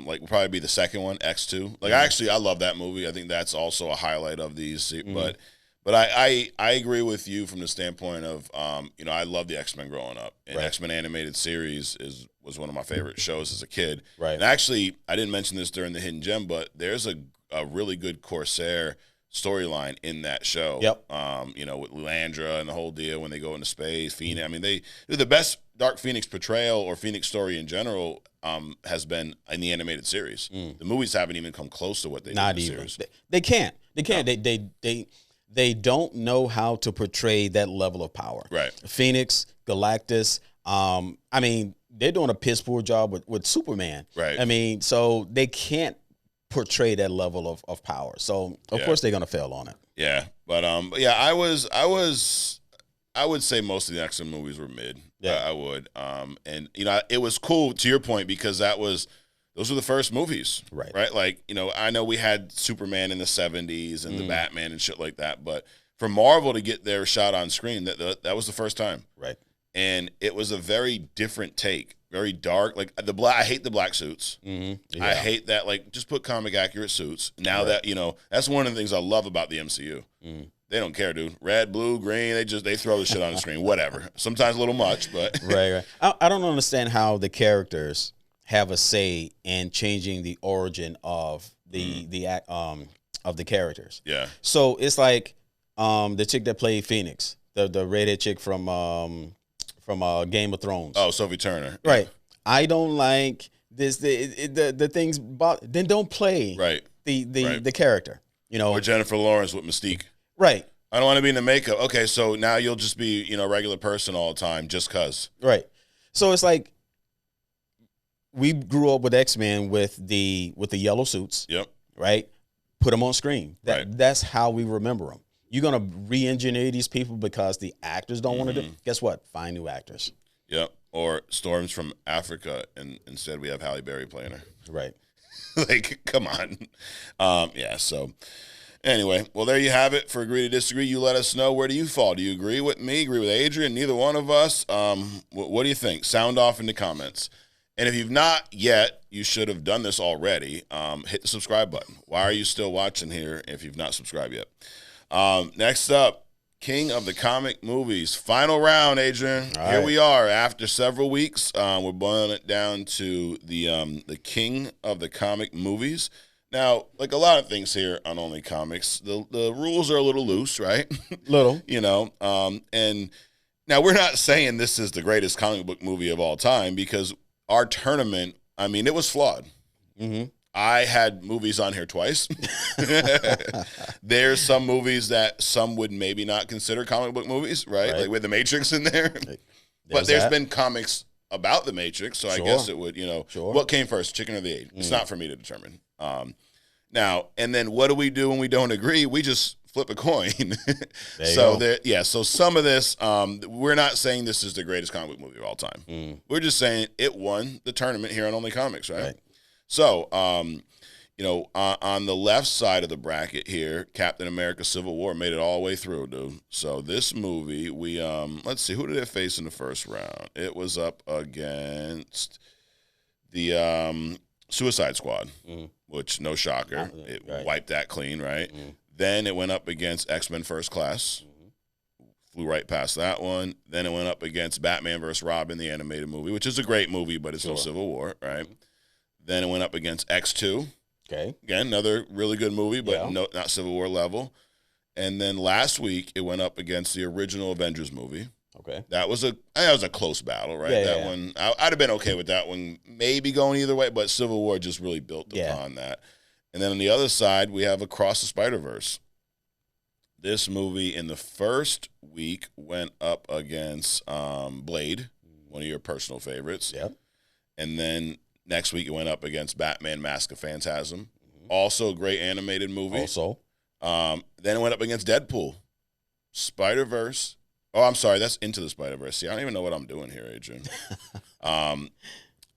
would probably be the second one, X2. I love that movie. I think that's also a highlight of these. But I agree with you from the standpoint of I love the X-Men growing up, and X-Men animated series was one of my favorite shows as a kid. Right. And actually, I didn't mention this during the Hidden Gem, but there's a really good Corsair storyline in that show. Yep. With Landra and the whole deal when they go into space. Phoenix. I mean, they're the best Dark Phoenix portrayal or Phoenix story in general has been in the animated series. The movies haven't even come close to what they did in the series. They can't. They can't. No. They don't know how to portray that level of power. Right. Phoenix, Galactus. They're doing a piss poor job with Superman. Right. So they can't portray that level of power. So of course they're gonna fail on it. Yeah. But I would say most of the X-Men movies were mid. Yeah. I would. And it was cool to your point because that was those were the first movies, right? Like, I know we had Superman in the 70s and the Batman and shit like that, but for Marvel to get their shot on screen, that was the first time. Right. And it was a very different take, very dark. Like I hate the black suits. Mm-hmm. Yeah. I hate that. Like, just put comic accurate suits. Now that, that's one of the things I love about the MCU. Mm. They don't care, dude. Red, blue, green, they throw the shit on the screen. Whatever. Sometimes a little much, but. Right. I don't understand how the characters have a say in changing the origin of of the characters. Yeah. So it's like the chick that played Phoenix, the redhead chick from Game of Thrones. Oh, Sophie Turner. Right. I don't like this. The things. Then don't play. Right. The character. Or Jennifer Lawrence with Mystique. Right. I don't want to be in the makeup. Okay, so now you'll just be a regular person all the time just cause. Right. So it's like. We grew up with X-Men with the yellow suits. Yep. Right. Put them on screen. That's how we remember them. You're gonna re-engineer these people because the actors don't want to do. Guess what? Find new actors. Yep. Or Storm's from Africa, and instead we have Halle Berry playing her. Right. Like, come on. Yeah. So. Anyway, well, there you have it. For Agree to Disagree, you let us know. Where do you fall? Do you agree with me? Agree with Adrian? Neither one of us. What do you think? Sound off in the comments. And if you've not yet, you should have done this already. Hit the subscribe button. Why are you still watching here if you've not subscribed yet? Next up, King of the Comic Movies. Final round, Adrian. Here we are. After several weeks, we're boiling it down to the King of the Comic Movies. Now, like a lot of things here on Only Comics, the rules are a little loose, right? Little. And now we're not saying this is the greatest comic book movie of all time because our tournament, I mean, it was flawed. Mm-hmm. I had movies on here twice. There's some movies that some would maybe not consider comic book movies, right? Like with The Matrix in there. But there's been comics about The Matrix, so I guess it would, what came first, chicken or the egg? It's not for me to determine. Now, and then what do we do when we don't agree? We just flip a coin. So some of this, we're not saying this is the greatest comic book movie of all time. We're just saying it won the tournament here on Only Comics, right? So, on the left side of the bracket here, Captain America: Civil War made it all the way through, dude. So this movie, we let's see, who did it face in the first round? It was up against the Suicide Squad, which no shocker, it wiped that clean, right? Then it went up against X-Men First Class. Flew right past that one. Then it went up against Batman vs. Robin, the animated movie, which is a great movie, but it's no Civil War, right? Then it went up against X2. Okay. Again, another really good movie, but not Civil War level. And then last week, it went up against the original Avengers movie. Okay. That was a close battle, right? That one, I'd have been okay with that one, maybe going either way, but Civil War just really built upon that. And then on the other side, we have Across the Spiderverse. This movie in the first week went up against Blade, one of your personal favorites. Yep. And then next week it went up against Batman Mask of Phantasm. Also a great animated movie. Also. Then it went up against Deadpool. Spiderverse. Oh, I'm sorry. That's Into the Spiderverse. See, I don't even know what I'm doing here, Adrian. And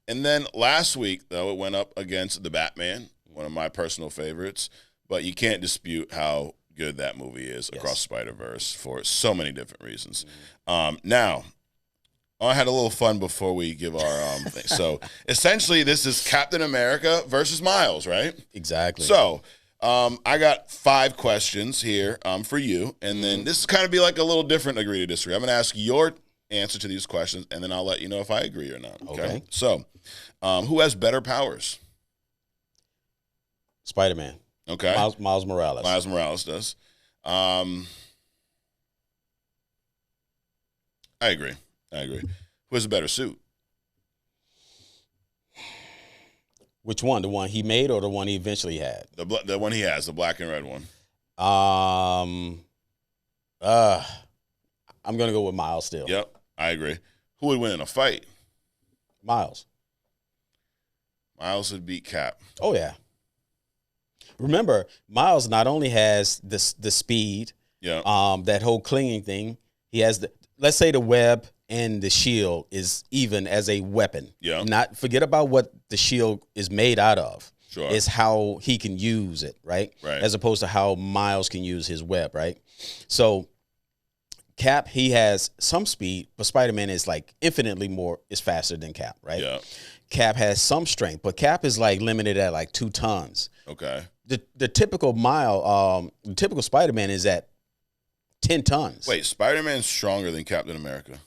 then last week, though, it went up against The Batman, one of my personal favorites. But you can't dispute how good that movie is, Across Spider-Verse, for so many different reasons. Now, I had a little fun before we give our thing. So, essentially, this is Captain America versus Miles, right? Exactly. So, I got 5 questions here for you, and then this is kind of be like a little different Agree to Disagree. I'm going to ask your answer to these questions, and then I'll let you know if I agree or not. Okay. So, who has better powers? Spider-Man. Okay. Miles Morales. Miles Morales does. I agree. Who has a better suit? Which one? The one he made or the one he eventually had? The one he has, the black and red one. I'm going to go with Miles still. Yep, I agree. Who would win in a fight? Miles. Miles would beat Cap. Oh, yeah. Remember, Miles not only has the speed, that whole clinging thing, he has let's say the web and the shield is even as a weapon. Yeah. Not forget about what the shield is made out of. Sure. It's how he can use it, right? Right. As opposed to how Miles can use his web, right? So Cap, he has some speed, but Spider-Man is like infinitely is faster than Cap, right? Yeah. Cap has some strength, but Cap is like limited at like 2 tons. Okay. The typical the typical Spider-Man is at 10 tons. Wait, Spider-Man's stronger than Captain America?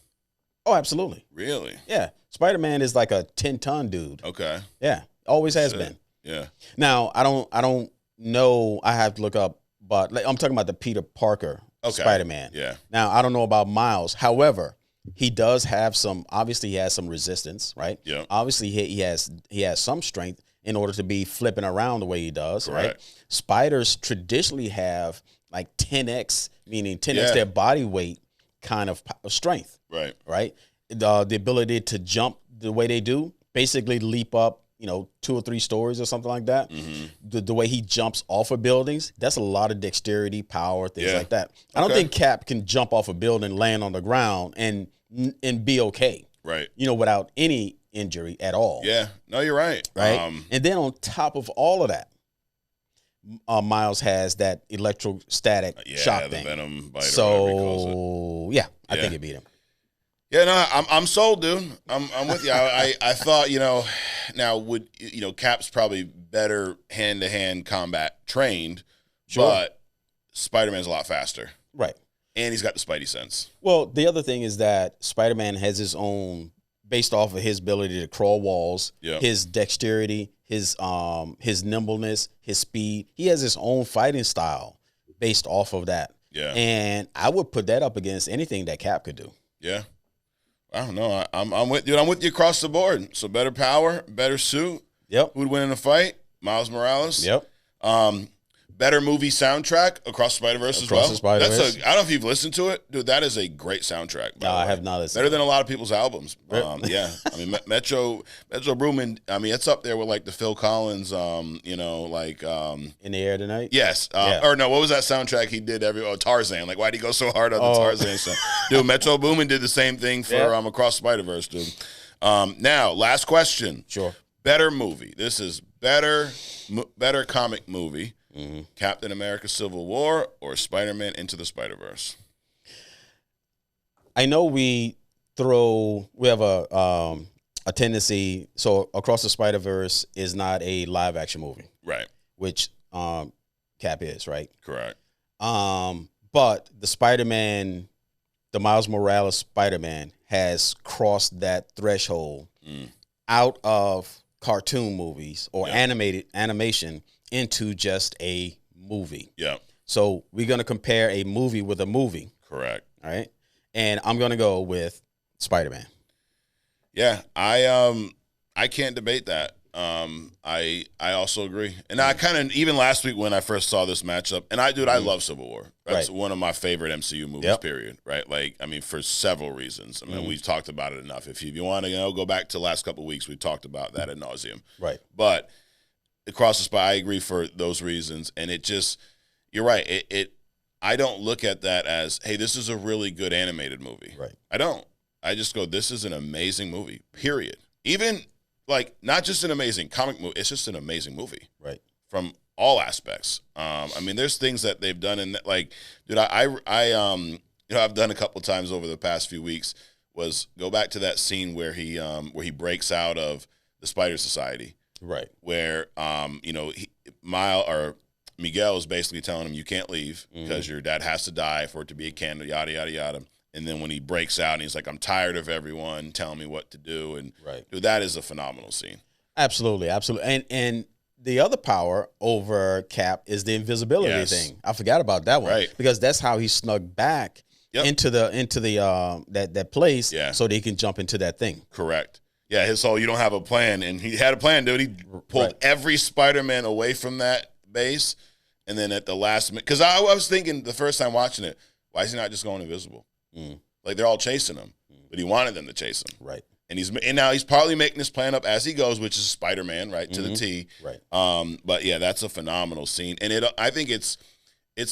Oh, absolutely. Really? Yeah. Spider-Man is like a 10-ton dude. Okay. Yeah. Always has been. Yeah. Now, I don't know. I have to look up, but like, I'm talking about the Peter Parker Spider-Man. Yeah. Now, I don't know about Miles. However, he does have obviously he has some resistance, right? Yeah. Obviously he has some strength in order to be flipping around the way he does, Correct. right? Spiders traditionally have like 10x, meaning 10x their body weight kind of strength. Right. Right? The ability to jump the way they do, basically leap up, 2 or 3 stories or something like that. Mm-hmm. The way he jumps off of buildings, that's a lot of dexterity, power, things like that. I don't think Cap can jump off a building, land on the ground, and be okay. Right. Without any injury at all. Yeah. No, you're right. Right. And then on top of all of that, Miles has that electrostatic shock thing. Venom bite. So I think it beat him. Yeah, no, I'm sold, dude. I'm with you. I thought, now would Cap's probably better hand-to-hand combat trained, but Spider-Man's a lot faster. Right. And he's got the Spidey sense. Well, the other thing is that Spider-Man has his own, based off of his ability to crawl walls, his dexterity, his nimbleness, his speed. He has his own fighting style based off of that. Yeah. And I would put that up against anything that Cap could do. Yeah. I don't know. I'm with you. I'm with you across the board. So better power, better suit. Yep. Who'd win in a fight? Miles Morales. Yep. Better movie soundtrack across Spiderverse as well. Across the Spiderverse. I don't know if you've listened to it, dude. That is a great soundtrack. No, I have not listened. Better than a lot of people's albums. Yeah. I mean, Metro Boomin. I mean, it's up there with like the Phil Collins. In the Air Tonight. Yes. Or no, what was that soundtrack he did? Tarzan. Like, why'd he go so hard on the Tarzan sound? Dude, Metro Boomin did the same thing for Across Spiderverse, dude. Now, last question. Sure. Better movie. This is better comic movie. Mm-hmm. Captain America Civil War or Spider-Man Into the Spiderverse? I know we have a tendency, so Across the Spiderverse is not a live action movie. Right. Which Cap is, right? Correct. But the Spider-Man, the Miles Morales Spider-Man has crossed that threshold out of cartoon movies or animation into just a movie. Yeah. So we're going to compare a movie with a movie. Correct. All right. And I'm going to go with Spider-Man. Yeah, I can't debate that. I also agree. And I kind of, even last week when I first saw this matchup, and I love Civil War. That's one of my favorite MCU movies, period. Right? Like, I mean, for several reasons. I mean, we've talked about it enough. If you want to, go back to the last couple of weeks, we talked about that ad nauseum. Right. But Across the Spy, I agree for those reasons. And it just, you're right. I don't look at that as, hey, this is a really good animated movie. Right. I don't. I just go, this is an amazing movie, period. Even, like, not just an amazing comic movie, it's just an amazing movie. Right. From all aspects. I mean, there's things that they've done in that, like, dude, I've done a couple times over the past few weeks was go back to that scene where he breaks out of the Spider Society. Right. Where, Miguel is basically telling him you can't leave because your dad has to die for it to be a canon, yada, yada, yada. And then when he breaks out and he's like, I'm tired of everyone telling me what to do. And dude, that is a phenomenal scene. Absolutely. And the other power over Cap is the invisibility thing. I forgot about that one. Right. Because that's how he snuck back into that place so they can jump into that thing. Correct. Yeah, his whole, you don't have a plan. And he had a plan, dude. He pulled every Spider-Man away from that base. And then at the last minute, because I was thinking the first time watching it, why is he not just going invisible? Like, they're all chasing him. But he wanted them to chase him. Right. And now he's probably making this plan up as he goes, which is Spider-Man, right, to the T. Right. But, yeah, that's a phenomenal scene. And I think it's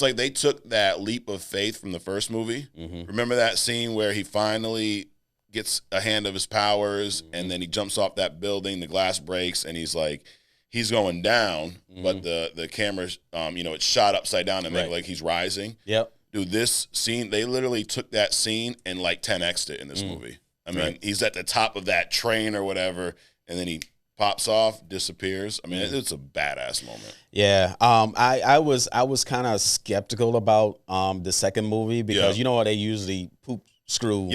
like they took that leap of faith from the first movie. Remember that scene where he finally gets a hand of his powers, and then he jumps off that building. The glass breaks, and he's going down, but the camera, it's shot upside down to make it like he's rising. Yep. Dude, this scene, they literally took that scene and like 10x'd it in this movie. I mean, he's at the top of that train or whatever, and then he pops off, disappears. I mean, it's a badass moment. Yeah. I was kind of skeptical about the second movie because you know they usually poop screw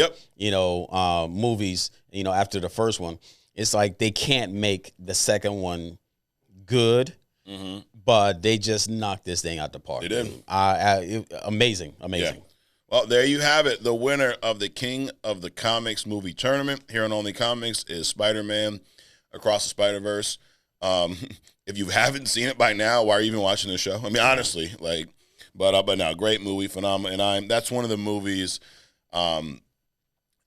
movies, after the first one. It's like they can't make the second one good, but they just knocked this thing out the park. They did. Amazing. Yeah. Well, there you have it. The winner of the King of the Comics movie tournament here on Only Comics is Spider-Man Across the Spiderverse. If you haven't seen it by now, why are you even watching the show? I mean, honestly, but now, great movie, phenomenal. And that's one of the movies.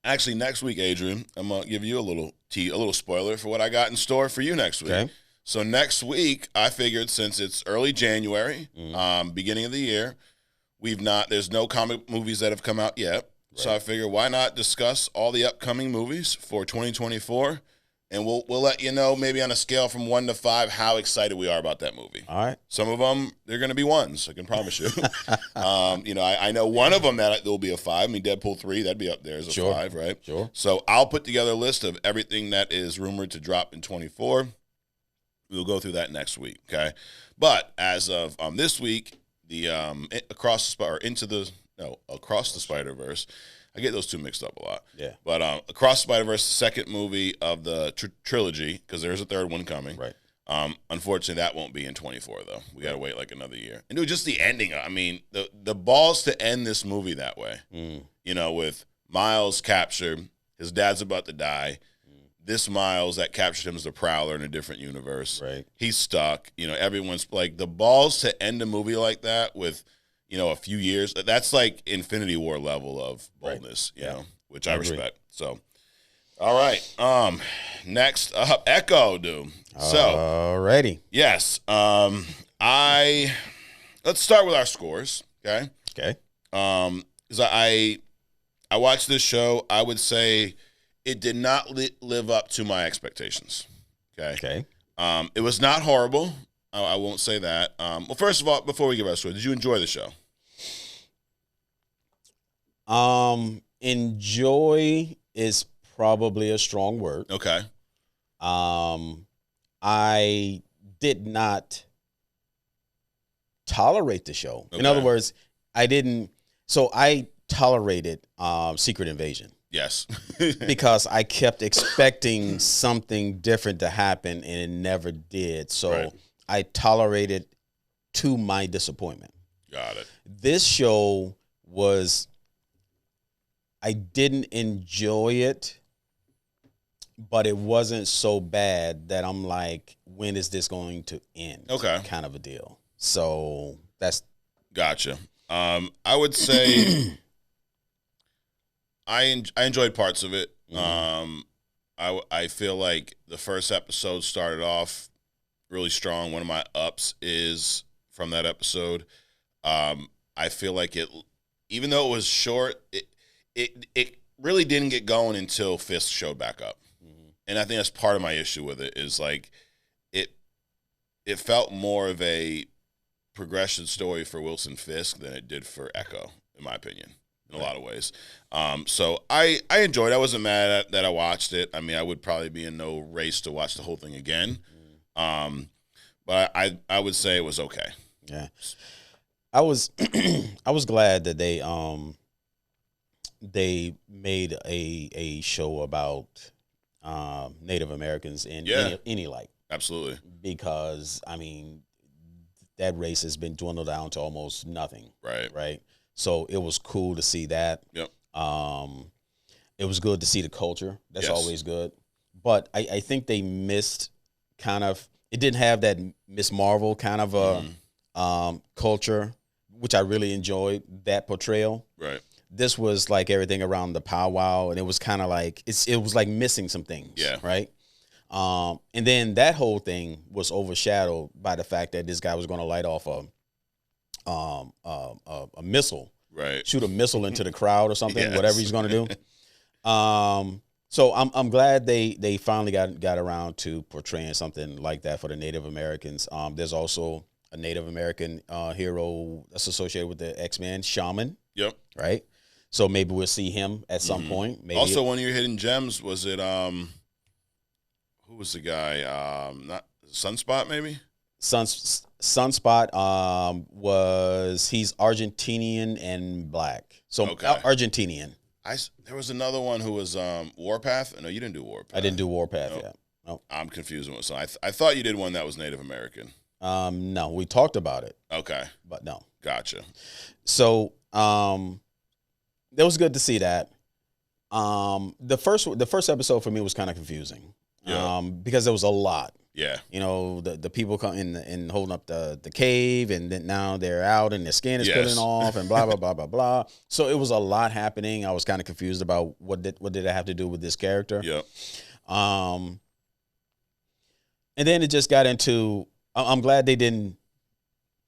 Actually, next week, Adrian, I'm gonna give you a little spoiler for what I got in store for you next week. Okay. So next week, I figured since it's early January, beginning of the year, there's no comic movies that have come out yet. Right. So I figured why not discuss all the upcoming movies for 2024, and we'll let you know maybe on a scale from 1 to 5 how excited we are about that movie. All right. Some of them they're going to be 1s, I can promise you. I know one of them that will be a 5. I mean, Deadpool 3, that'd be up there as a 5, right? Sure. So I'll put together a list of everything that is rumored to drop in 24. We'll go through that next week, okay? But as of this week, the Across the Spiderverse. I get those two mixed up a lot. Yeah. But Across the Spiderverse, second movie of the trilogy, because there's a third one coming. Right. Unfortunately, that won't be in 24 though. We got to wait like another year. And dude, just the ending. I mean, the balls to end this movie that way. With Miles captured, his dad's about to die. This Miles that captured him is the Prowler in a different universe. Right. He's stuck. Everyone's like the balls to end a movie like that with, a few years. That's like Infinity War level of boldness, which I respect. So, all right. Next up, Echo, dude. So, alrighty. Yes. Let's start with our scores. Okay. Okay. Because I watched this show. I would say it did not live up to my expectations. Okay. It was not horrible. I won't say that. Well, first of all, before we give our score, did you enjoy the show? Enjoy is probably a strong word. Okay. I did not tolerate the show. Okay. In other words, I tolerated Secret Invasion. Yes. Because I kept expecting something different to happen, and it never did. So I tolerated to my disappointment. Got it. This show I didn't enjoy it, but it wasn't so bad that I'm like, when is this going to end? Okay. Kind of a deal. So that's. Gotcha. I would say I enjoyed parts of it. I feel like the first episode started off really strong. One of my ups is from that episode. I feel like it, even though it was short, it really didn't get going until Fisk showed back up. And I think that's part of my issue with it is like it felt more of a progression story for Wilson Fisk than it did for Echo, in my opinion, in a lot of ways. So I enjoyed it. I wasn't mad at that I watched it. I mean, I would probably be in no race to watch the whole thing again. But I would say it was okay. Yeah. I was glad that they made a show about Native Americans in any light. Absolutely. Because I mean, that race has been dwindled down to almost nothing. Right. So it was cool to see that. Yep. It was good to see the culture. That's always good. But I think they missed it didn't have that Miss Marvel kind of a culture, which I really enjoyed that portrayal. Right. This was like everything around the powwow, and it was kind of like it was like missing some things. Yeah. Right. And then that whole thing was overshadowed by the fact that this guy was going to light off a missile. Right. Shoot a missile into the crowd or something, whatever he's going to do. So I'm glad they finally got around to portraying something like that for the Native Americans. There's also a Native American hero that's associated with the X-Men, Shaman. Yep. Right. So maybe we'll see him at some point. Maybe also, one of your hidden gems, was it who was the guy? Not Sunspot, maybe. Sunspot he's Argentinian and black. So Argentinian. There was another one who was Warpath. No, you didn't do Warpath. I didn't do Warpath yet. Nope. I'm confused with some. I thought you did one that was Native American. No, we talked about it. Okay. But no. Gotcha. So it was good to see that. The first episode for me was kind of confusing. Yeah. Because there was a lot. Yeah. You know, the people come in and holding up the cave, and then now they're out and their skin is peeling off and blah, blah, blah, blah, blah. So it was a lot happening. I was kind of confused about what did it have to do with this character. Yep. And then it just got into, I'm glad they didn't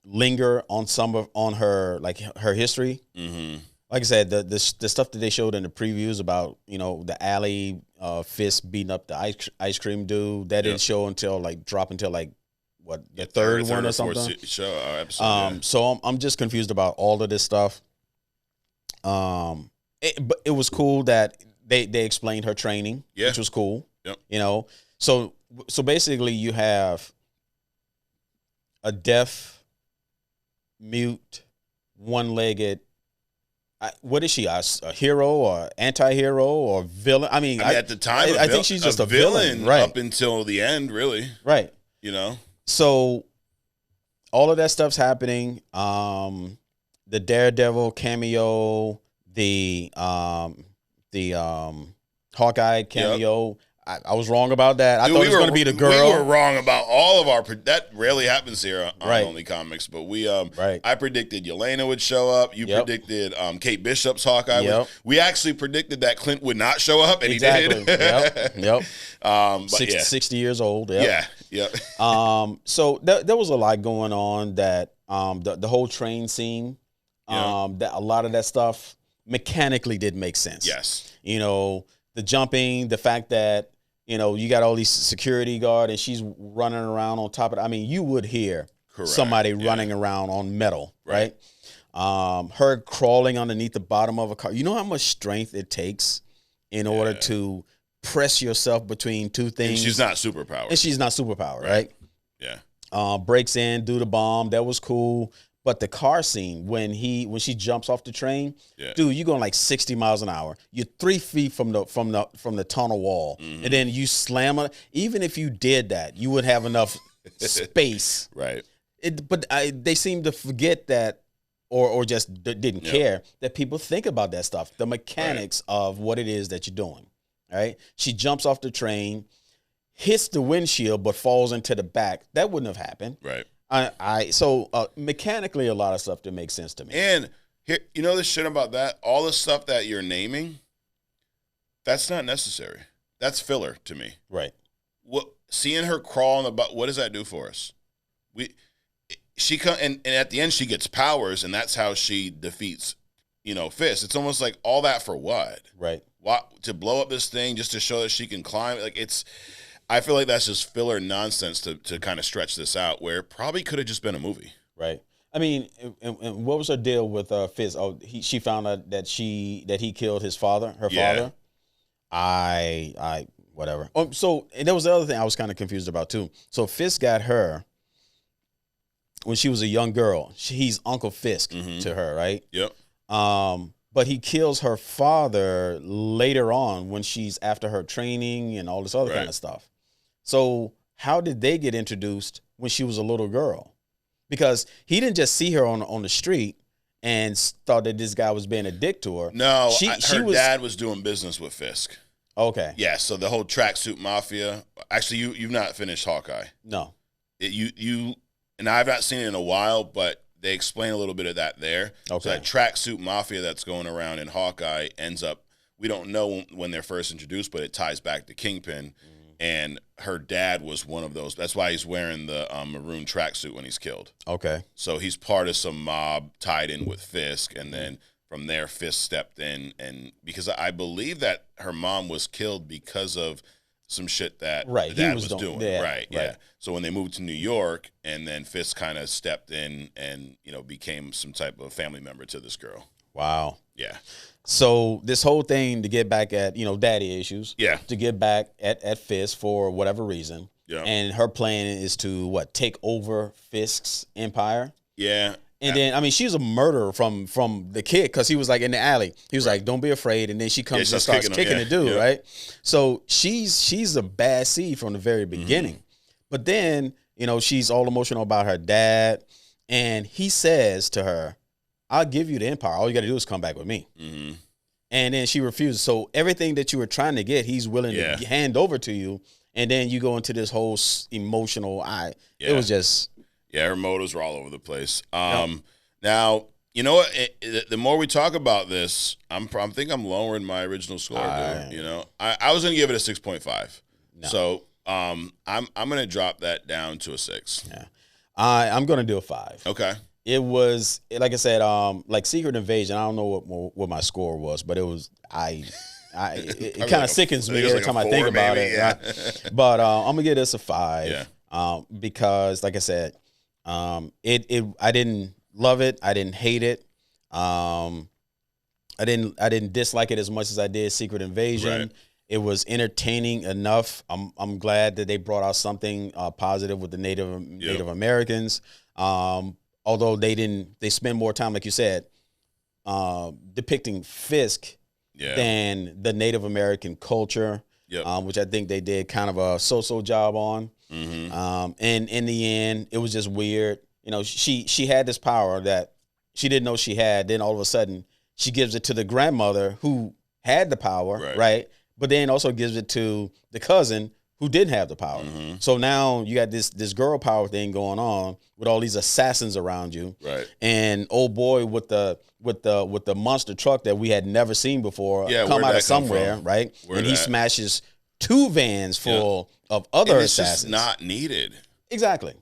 linger on her, like her history. Mm-hmm. Like I said, the stuff that they showed in the previews about, you know, the alley Fist beating up the ice cream dude, that didn't show until the third one or something. Episode, So I'm just confused about all of this stuff. But it was cool that they explained her training, which was cool. Yep. You know, so basically you have a deaf, mute, one-legged. What is she? A hero or anti-hero or villain? I mean, at the time, I think she's just a villain, right? Up until the end, really, right? You know. So all of that stuff's happening. The Daredevil cameo, the Hawkeye cameo. Yep. I was wrong about that. I thought it was going to be the girl. We were wrong about all of our. That rarely happens here on Only Comics. But I predicted Yelena would show up. You predicted Kate Bishop's Hawkeye. We actually predicted that Clint would not show up, and he did. Yep. 60 years old. Yep. Yeah. So there was a lot going on. That the whole train scene. That a lot of that stuff mechanically did make sense. Yes. You know, the jumping, the fact that, you know, you got all these security guard and she's running around on top of it. I mean, you would hear somebody running around on metal, right? Her crawling underneath the bottom of a car. You know how much strength it takes in order to press yourself between two things? And she's not superpowered. Right? Yeah. Breaks in, do the bomb. That was cool. But the car scene, when she jumps off the train, dude, you're going like 60 miles an hour. You're 3 feet from the tunnel wall, and then you slam her. Even if you did that, you would have enough space, right? But they seem to forget that, or just didn't care that people think about that stuff, the mechanics of what it is that you're doing. Right? She jumps off the train, hits the windshield, but falls into the back. That wouldn't have happened, right? So mechanically, a lot of stuff that makes sense to me. And here, you know, this shit about that, all the stuff that you're naming, that's not necessary. That's filler to me. Right. Seeing her crawl on the butt, what does that do for us? And at the end she gets powers, and that's how she defeats, you know, Fist. It's almost like all that for what? Right. To blow up this thing just to show that she can climb? Like I feel like that's just filler nonsense to kind of stretch this out, where it probably could have just been a movie. Right. I mean, and what was her deal with Fizz? Oh, she found out that he killed her father. Whatever. So, and there was the other thing I was kind of confused about too. So Fisk got her when she was a young girl. He's Uncle Fisk to her, right? Yep. But he kills her father later on when she's after her training and all this other kind of stuff. So how did they get introduced when she was a little girl? Because he didn't just see her on the street and thought that this guy was being a dick to her. No, her dad was doing business with Fisk. Okay. Yeah, so the whole tracksuit mafia. Actually, you've not finished Hawkeye. No. And I've not seen it in a while, but they explain a little bit of that there. Okay. So that tracksuit mafia that's going around in Hawkeye ends up, we don't know when they're first introduced, but it ties back to Kingpin. And her dad was one of those. That's why he's wearing the maroon tracksuit when he's killed. Okay. So he's part of some mob tied in with Fisk, and then from there, Fisk stepped in, and because I believe that her mom was killed because of some shit that the dad was doing. Yeah. So when they moved to New York, and then Fisk kind of stepped in and, became some type of family member to this girl. Wow. Yeah. So this whole thing to get back at, daddy issues. Yeah. To get back at Fisk for whatever reason. Yeah. And her plan is to, take over Fisk's empire? Yeah. And then, she's a murderer from the kid, because he was like in the alley. He was like, "Don't be afraid," and then she comes and starts kicking the dude, right? So she's a bad seed from the very beginning. But then, she's all emotional about her dad, and he says to her, "I'll give you the empire. All you got to do is come back with me." And then she refuses. So everything that you were trying to get, he's willing to hand over to you, and then you go into this whole emotional It was just. Yeah, her motives were all over the place. Now, you know what? The more we talk about this, I think I'm lowering my original score. Dude, I was going to give it a 6.5. No. So I'm going to drop that down to a 6. Yeah, I'm going to do a 5. Okay. It was, like I said, like Secret Invasion. I don't know what my score was, but it was it kind of sickens me every time I think about it. Yeah. Right? But I'm gonna give this a 5. Yeah. Because, like I said. I didn't love it. I didn't hate it. I didn't dislike it as much as I did Secret Invasion. Right. It was entertaining enough. I'm glad that they brought out something positive with the Native Americans. Although they spend more time, like you said, depicting Fisk than the Native American culture. Which I think they did kind of a so-so job on. And in the end, it was just weird. She had this power that she didn't know she had. Then all of a sudden, she gives it to the grandmother who had the power, right? But then also gives it to the cousin who didn't have the power. So now you got this girl power thing going on with all these assassins around you, right? And old boy with the monster truck that we had never seen before come out of somewhere, right? And he smashes 2 vans full of other assassins. It's not needed. Exactly.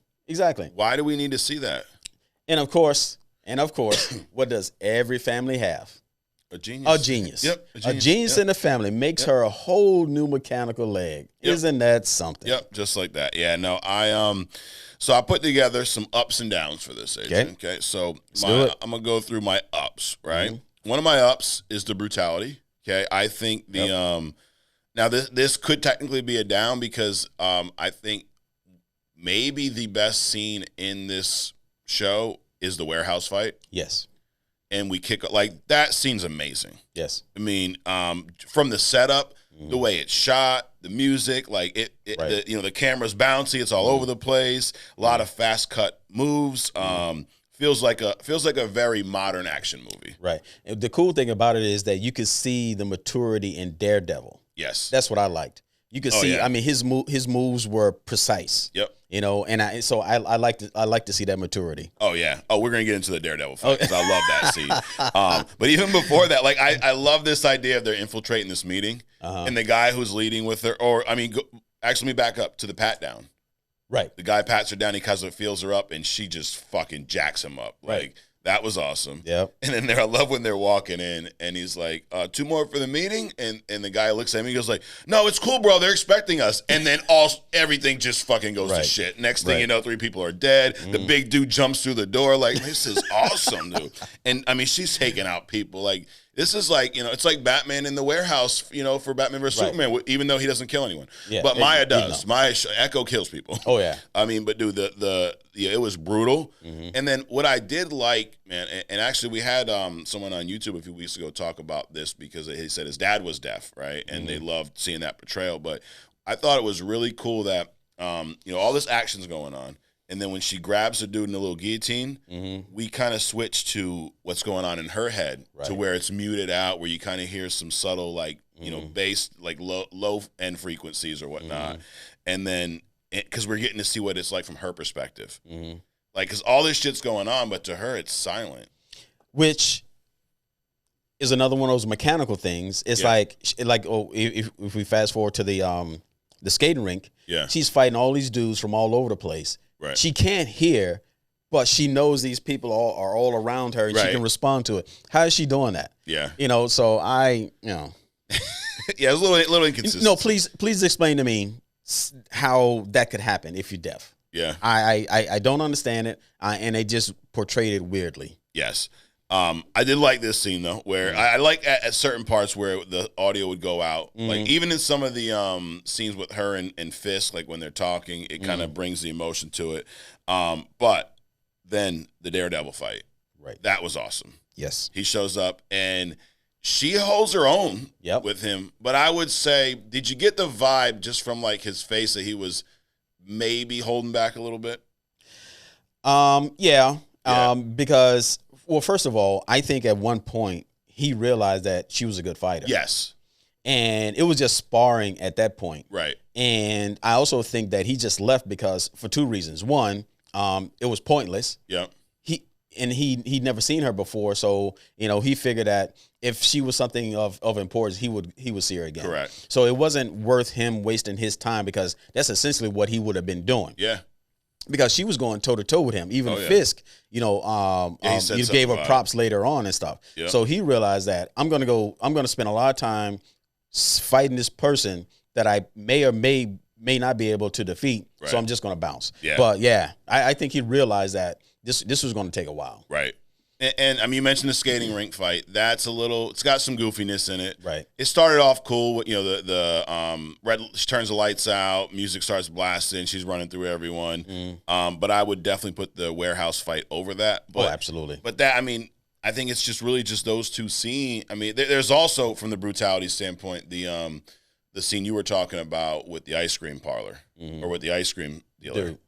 Why do we need to see that? And of course, what does every family have? A genius. A genius. Yep. A genius in the family makes her a whole new mechanical leg. Isn't that something? Yep. Just like that. Yeah. No. So I put together some ups and downs for this agent. Okay. So I'm gonna go through my ups. Right. One of my ups is the brutality. Okay. I think the now this could technically be a down because I think maybe the best scene in this show is the warehouse fight. Yes. And we kick that scene's amazing. Yes. I mean, from the setup, the way it's shot, the music, the camera's bouncy, it's all over the place. A lot of fast cut moves. Feels like a very modern action movie. Right. And the cool thing about it is that you could see the maturity in Daredevil. Yes. That's what I liked. You could see. Yeah. I mean, his moves were precise. Yep. And I like to see that maturity. Oh yeah. Oh, we're gonna get into the Daredevil fight because I love that scene. But even before that, I love this idea of they're infiltrating this meeting and the guy who's leading with her, actually, let me back up to the pat down. Right. The guy pats her down. He kind of feels her up, and she just fucking jacks him up. Right. That was awesome. Yep. And then I love when they're walking in and he's like, 2 more for the meeting. And the guy looks at me and goes like, no, it's cool, bro. They're expecting us. And then everything just fucking goes to shit. Next thing you know, 3 people are dead. The big dude jumps through the door. This is awesome, dude. And I mean, she's taking out people. This is it's like Batman in the warehouse, for Batman vs. Superman, even though he doesn't kill anyone. Yeah, but Maya does. Echo kills people. Oh, yeah. I mean, but dude, it was brutal. And then what I did like, man, and actually we had someone on YouTube a few weeks ago talk about this because he said his dad was deaf, right? And they loved seeing that portrayal. But I thought it was really cool that, all this action's going on. And then when she grabs the dude in the little guillotine, we kind of switch to what's going on in her head to where it's muted out, where you kind of hear some subtle, bass, low end frequencies or whatnot. And then, because we're getting to see what it's like from her perspective. Because all this shit's going on, but to her, it's silent. Which is another one of those mechanical things. It's if we fast forward to the skating rink, she's fighting all these dudes from all over the place. Right. She can't hear but she knows these people are all around her, and she can respond to it. How is she doing that? Yeah. So yeah, it's a little inconsistent. No, please explain to me how that could happen if you're deaf. Yeah. I don't understand it, and they just portrayed it weirdly. Yes. I did like this scene though, where I like at certain parts where the audio would go out. Like even in some of the scenes with her and Fisk, like when they're talking, it kind of brings the emotion to it. But then the Daredevil fight, that was awesome. Yes, he shows up and she holds her own with him. But I would say, did you get the vibe just from like his face that he was maybe holding back a little bit? Yeah. Because. Well, first of all, I think at one point he realized that she was a good fighter. Yes. And it was just sparring at that point. Right. And I also think that he just left because for two reasons. One, it was pointless. Yeah. He'd never seen her before, so he figured that if she was something of importance, he would see her again. Correct. So it wasn't worth him wasting his time because that's essentially what he would have been doing. Yeah. Because she was going toe to toe with him. Even Fisk, he gave her props later on and stuff. Yep. So he realized that I'm gonna spend a lot of time fighting this person that I may or may not be able to defeat. Right. So I'm just gonna bounce. Yeah. But I think he realized that this was gonna take a while. Right. And I mean, you mentioned the skating rink fight. That's it's got some goofiness in it. Right. It started off cool. The red, she turns the lights out, music starts blasting, she's running through everyone. But I would definitely put the warehouse fight over that. But, absolutely. But that, I mean, I think it's just really just those two scenes. I mean, there's also, from the brutality standpoint, the scene you were talking about with the ice cream parlor or with the ice cream dealer. Dude.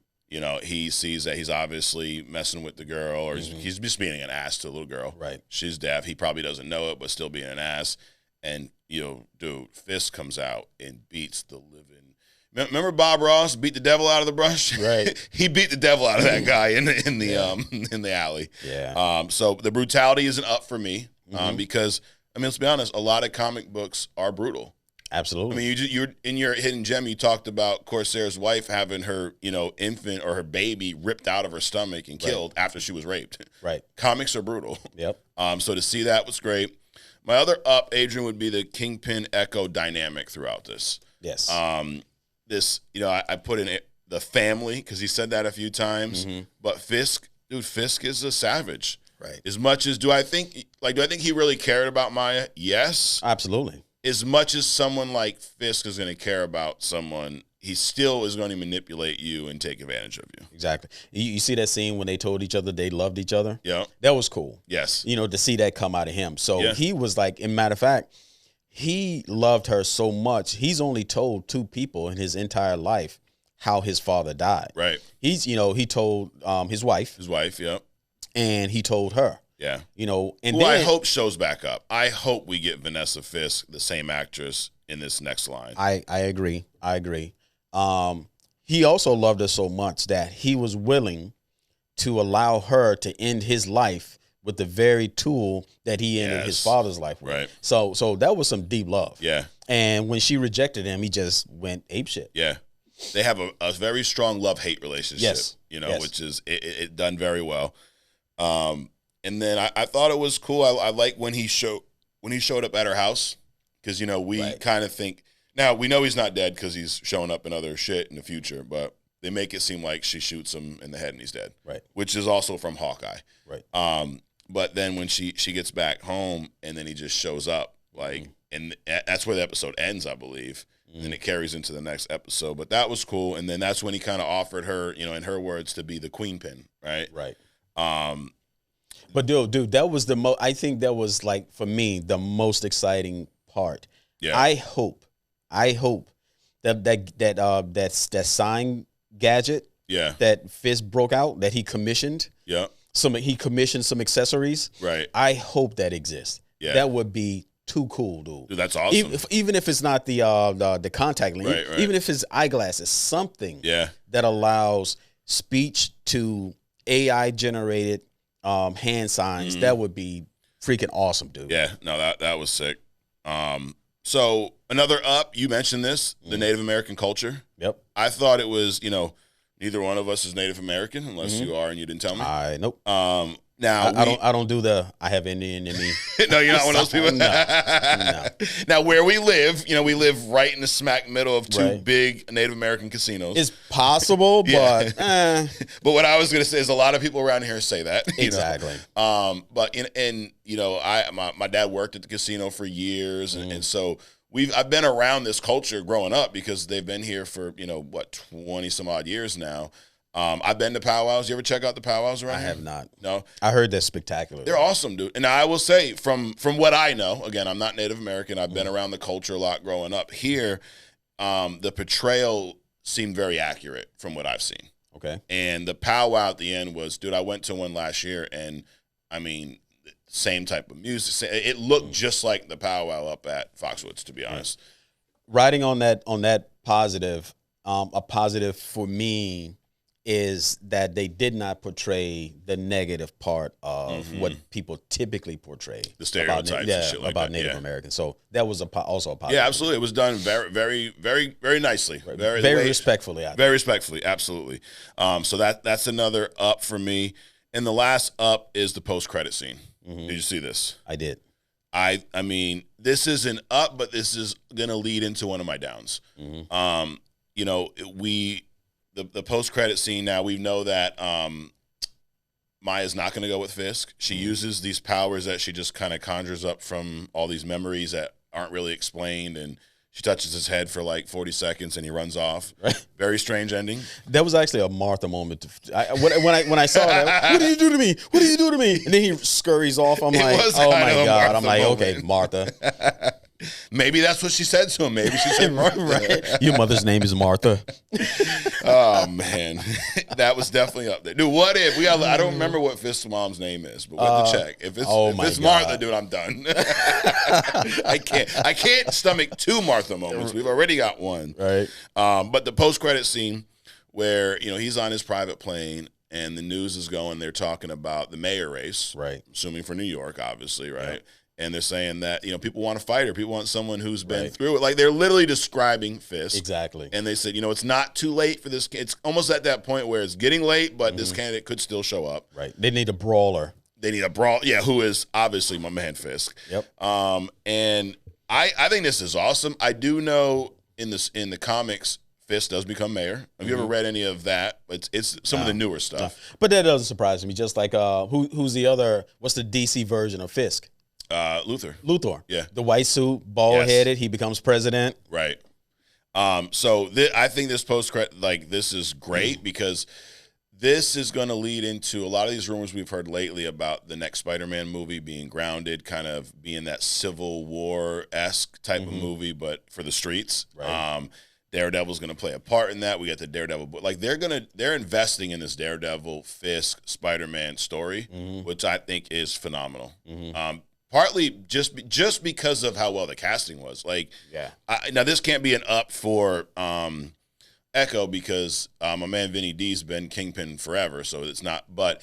He sees that he's obviously messing with the girl, or he's just being an ass to a little girl. Right. She's deaf. He probably doesn't know it, but still being an ass. And, dude, Fisk comes out and beats the living. Remember Bob Ross beat the devil out of the brush? Right. He beat the devil out of that guy in the alley. Yeah. So the brutality isn't up for me because, I mean, let's be honest, a lot of comic books are brutal. Absolutely. I mean, you're in your hidden gem. You talked about Corsair's wife having her, infant or her baby ripped out of her stomach and killed after she was raped. Right. Comics are brutal. Yep. So to see that was great. My other up, Adrian, would be the Kingpin Echo dynamic throughout this. Yes. I put in the family because he said that a few times. But Fisk is a savage. Right. As much as do I think he really cared about Maya? Yes. Absolutely. As much as someone like Fisk is going to care about someone, he still is going to manipulate you and take advantage of you. Exactly. You see that scene when they told each other they loved each other? Yeah. That was cool. Yes. To see that come out of him. So he was like, in matter of fact, he loved her so much. He's only told two people in his entire life how his father died. Right. He told his wife. His wife, yeah. And he told her. Yeah. And who I hope shows back up. I hope we get Vanessa Fisk, the same actress, in this next line. I agree. He also loved her so much that he was willing to allow her to end his life with the very tool that he ended his father's life with. Right. So that was some deep love. Yeah. And when she rejected him, he just went apeshit. Yeah. They have a very strong love-hate relationship. Yes. Which is it done very well. And then I thought it was cool. I like when he showed up at her house because we kind of think now we know he's not dead because he's showing up in other shit in the future, but they make it seem like she shoots him in the head and he's dead, right? Which is also from Hawkeye, right? But then when she gets back home and then he just shows up and that's where the episode ends, I believe. And then it carries into the next episode, but that was cool. And then that's when he kind of offered her, in her words, to be the queen pin, right? Right. But dude, that was I think that was like for me the most exciting part. Yeah. I hope that sign gadget that Fisk broke out that he commissioned. Yeah. He commissioned some accessories. Right. I hope that exists. Yeah. That would be too cool, dude. Dude, that's awesome. Even if it's not the contact lens, right. Even if it's eyeglasses, something that allows speech to AI generated hand signs, that would be freaking awesome, dude. Yeah, no, that was sick. So another up, you mentioned this, the Native American culture. Yep. I thought it was, Neither one of us is Native American, unless you are and you didn't tell me. Nope. Now I don't do the I have Indian in me. No, you're not one of those people. No. Now, where we live, we live right in the smack middle of two big Native American casinos. It's possible, but but what I was going to say is a lot of people around here say that. Exactly. But my dad worked at the casino for years, and so I've been around this culture growing up because they've been here for 20 some odd years now. I've been to powwows. You ever check out the powwows around here? I have not. No? I heard they're spectacular. They're awesome, dude. And I will say, from what I know, again, I'm not Native American. I've been around the culture a lot growing up. Here, the portrayal seemed very accurate from what I've seen. Okay. And the powwow at the end was, dude, I went to one last year, and, I mean, same type of music. It looked just like the powwow up at Foxwoods, to be honest. Riding on that positive, a positive for me is that they did not portray the negative part of what people typically portray. The stereotypes and shit like about that. Native Americans. So that was also a positive. Yeah, absolutely. It was done very, very, very, very nicely. Very respectfully. Very respectfully, absolutely. So that's another up for me. And the last up is the post-credit scene. Did you see this? I did. I mean, this is an up, but this is going to lead into one of my downs. The post-credit scene now, we know that Maya's not going to go with Fisk. She uses these powers that she just kind of conjures up from all these memories that aren't really explained, and she touches his head for like 40 seconds and he runs off. Right. Very strange ending. That was actually a Martha moment. When I saw that, what did you do to me? What did you do to me? And then he scurries off. I'm like, oh my God. I'm like, okay, Martha. Maybe that's what she said to him. Maybe she said Martha. Right. Your mother's name is Martha. Oh man, that was definitely up there, dude. What if I don't remember what Fisk's mom's name is, but we have to check. If it's Martha, dude, I'm done. I can't stomach two Martha moments. We've already got one. Right. But the post-credit scene where he's on his private plane and the news is going. They're talking about the mayor race, right? Assuming for New York, obviously, right? Yep. And they're saying that, people want a fighter. People want someone who's been through it. Like, they're literally describing Fisk. Exactly. And they said, it's not too late for this. It's almost at that point where it's getting late, but this candidate could still show up. Right. They need a brawler. Yeah, who is obviously my man Fisk. Yep. And I think this is awesome. I do know in the comics, Fisk does become mayor. Have you ever read any of that? It's some of the newer stuff. But that doesn't surprise me. Just like, who's the other, what's the DC version of Fisk? Luthor. Yeah. The white suit, bald-headed, he becomes president. Right. So I think this post-credit, this is great because this is going to lead into a lot of these rumors we've heard lately about the next Spider-Man movie being grounded, kind of being that Civil War-esque type of movie, but for the streets. Right. Daredevil's going to play a part in that. We got the Daredevil, but they're investing in this Daredevil, Fisk, Spider-Man story, which I think is phenomenal. Partly just because of how well the casting was. Now this can't be an up for Echo because my man Vinny D's been Kingpin forever, so it's not. But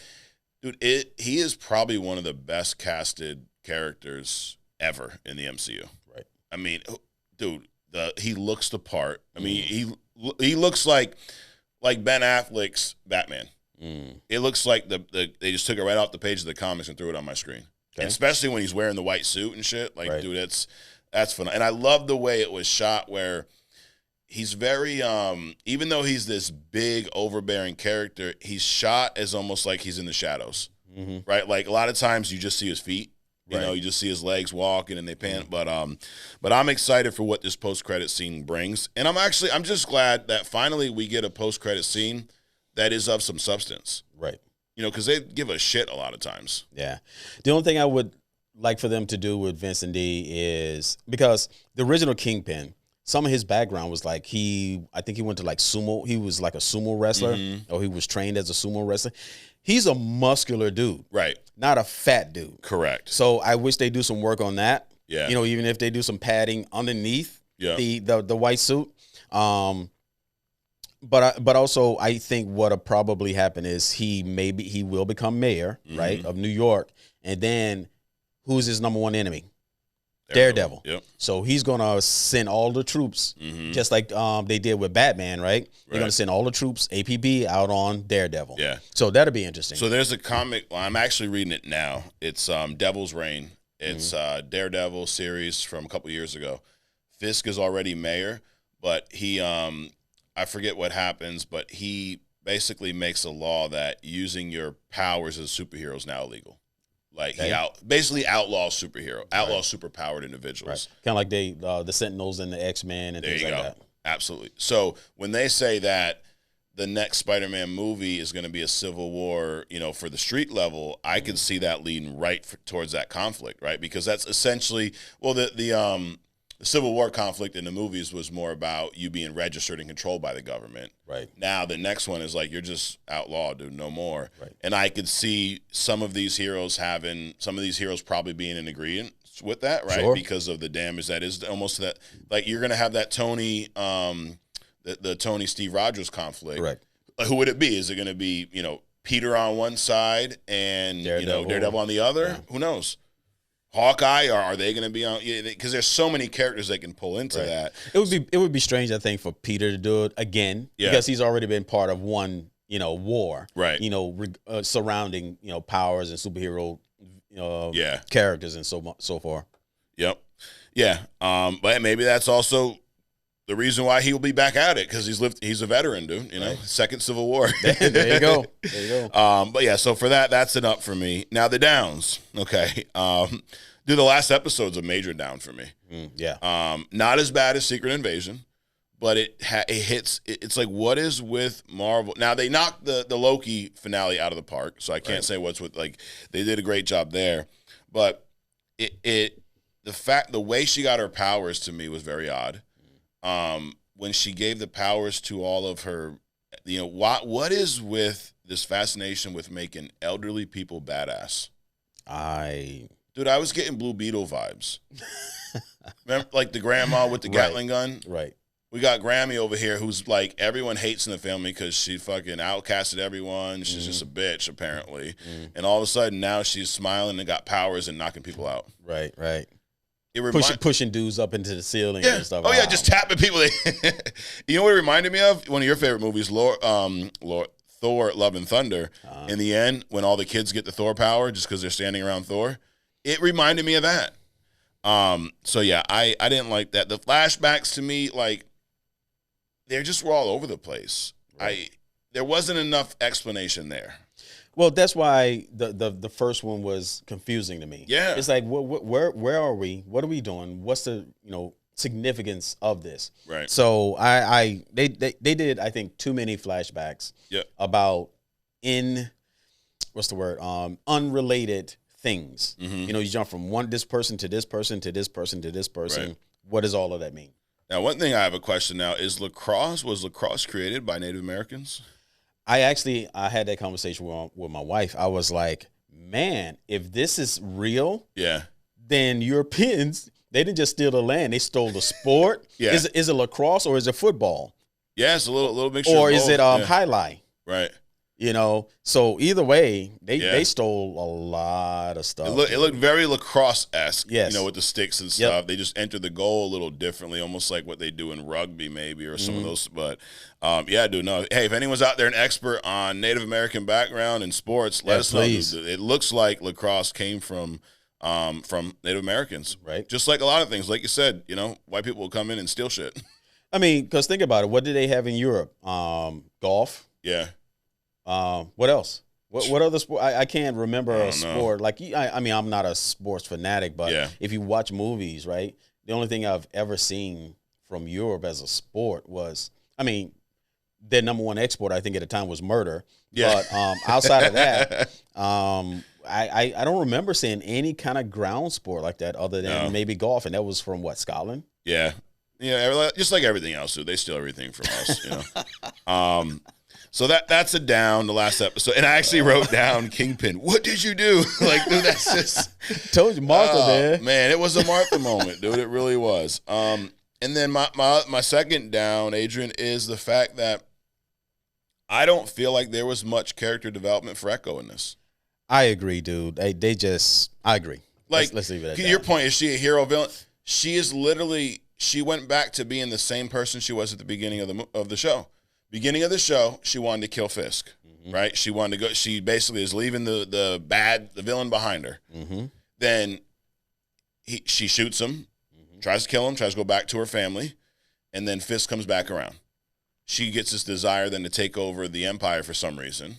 dude, he is probably one of the best casted characters ever in the MCU. Right. I mean, dude, he looks the part. I mean, he looks like Ben Affleck's Batman. It looks like they just took it right off the page of the comics and threw it on my screen. Okay. Especially when he's wearing the white suit and shit. Dude, that's fun. And I love the way it was shot where he's very, even though he's this big, overbearing character, he's shot as almost like he's in the shadows, right? Like, a lot of times you just see his feet. You just see his legs walking and they pan. But I'm excited for what this post-credit scene brings. And I'm just glad that finally we get a post-credit scene that is of some substance. Right. Because they give a shit a lot of times. Yeah. The only thing I would like for them to do with Vincent D is, because the original Kingpin, some of his background was I think he went to sumo. He was like a sumo wrestler, or he was trained as a sumo wrestler. He's a muscular dude. Right. Not a fat dude. Correct. So I wish they do some work on that. Yeah. Even if they do some padding underneath the white suit. But also, I think what'll probably happen is he will become mayor, right, of New York, and then who's his number one enemy? Daredevil. Yep. So he's gonna send all the troops, just like they did with Batman, right? They're gonna send all the troops, APB, out on Daredevil. Yeah. So that'll be interesting. So there's a comic. Well, I'm actually reading it now. It's Devil's Reign. It's Daredevil series from a couple years ago. Fisk is already mayor, but he I forget what happens, but he basically makes a law that using your powers as a superhero is now illegal. Like he basically outlaws superpowered individuals. Kind of like the Sentinels and the X-Men and things like that. Absolutely. So when they say that the next Spider-Man movie is going to be a civil war, for the street level, I can see that leading towards that conflict, right? Because that's essentially, the Civil War conflict in the movies was more about you being registered and controlled by the government. Right. Now the next one is like, you're just outlawed, dude, no more. Right. And I could see some of these heroes probably being in agreement with that, right? Sure. Because of the damage that is almost that, like you're going to have that Tony, the Tony Steve Rogers conflict. Right. Who would it be? Is it going to be, Peter on one side and, Daredevil on the other? Yeah. Who knows? Hawkeye, or are they going to be on? Because there's so many characters they can pull into that. It would be strange, I think, for Peter to do it again because he's already been part of one, war, right? Surrounding powers and superhero, characters and so forth. Yep, yeah. But maybe that's also the reason why he will be back at it because he's a veteran, dude. Second Civil War. There you go. But yeah, so for that's an up for me. Now the downs, okay. Dude, the last episode's a major down for me. Not as bad as Secret Invasion, but it hits. It's like, what is with Marvel? Now they knocked the Loki finale out of the park, so I can't say what's with. Like they did a great job there, but the way she got her powers to me was very odd. When she gave the powers to all of her, what is with this fascination with making elderly people badass? Dude, I was getting Blue Beetle vibes. Remember, like the grandma with the Gatling gun? Right. We got Grammy over here who's like, everyone hates in the family because she fucking outcasted everyone. She's just a bitch, apparently. And all of a sudden, now she's smiling and got powers and knocking people out. Right. It pushing dudes up into the ceiling and stuff. Oh, yeah, just tapping people. You know what it reminded me of? One of your favorite movies, Thor, Love and Thunder. In the end, when all the kids get the Thor power just because they're standing around Thor. It reminded me of that. So yeah, I didn't like that. The flashbacks to me, like, they just were all over the place. Right. There wasn't enough explanation there. Well, that's why the first one was confusing to me. Yeah, it's like where are we? What are we doing? What's the significance of this? Right. So they did, I think, too many flashbacks. About unrelated things. You jump from this person to this person to this person to this person. Right. What does all of that mean? Now, one thing I have a question now is was lacrosse created by Native Americans? I had that conversation with my wife. I was like, man, if this is real, then Europeans, they didn't just steal the land. They stole the sport. Is it lacrosse or is it football? Yeah, it's a little mixture. Or is it highlight? Right. So either way, they stole a lot of stuff. It looked very lacrosse-esque, yes. With the sticks and stuff. They just entered the goal a little differently, almost like what they do in rugby maybe or some of those. But, dude, no. Hey, if anyone's out there an expert on Native American background in sports, let us know. It looks like lacrosse came from Native Americans. Right. Just like a lot of things. Like you said, white people will come in and steal shit. I mean, because think about it. What did they have in Europe? Golf. Yeah. What else? What other sport? I can't remember a sport. Like, I mean, I'm not a sports fanatic, but if you watch movies, right, the only thing I've ever seen from Europe as a sport was, I mean, their number one export, I think at the time, was murder. Yeah. But outside of that, I don't remember seeing any kind of ground sport like that other than maybe golf, and that was from what, Scotland? Yeah. Yeah, just like everything else, dude. They steal everything from us, So that's a down, the last episode. And I actually wrote down Kingpin. What did you do? Like, dude, that's just... Told you, Martha, man, it was a Martha moment, dude. It really was. And then my second down, Adrian, is the fact that I don't feel like there was much character development for Echo in this. I agree, dude. I agree. Like, let's leave it at your that. point, is she a hero villain? She is literally, she went back to being the same person she was at the beginning of the show. Beginning of the show, she wanted to kill Fisk, right? She wanted to go, she basically is leaving the villain behind her. Then she shoots him, tries to kill him, tries to go back to her family, and then Fisk comes back around. She gets this desire then to take over the Empire for some reason,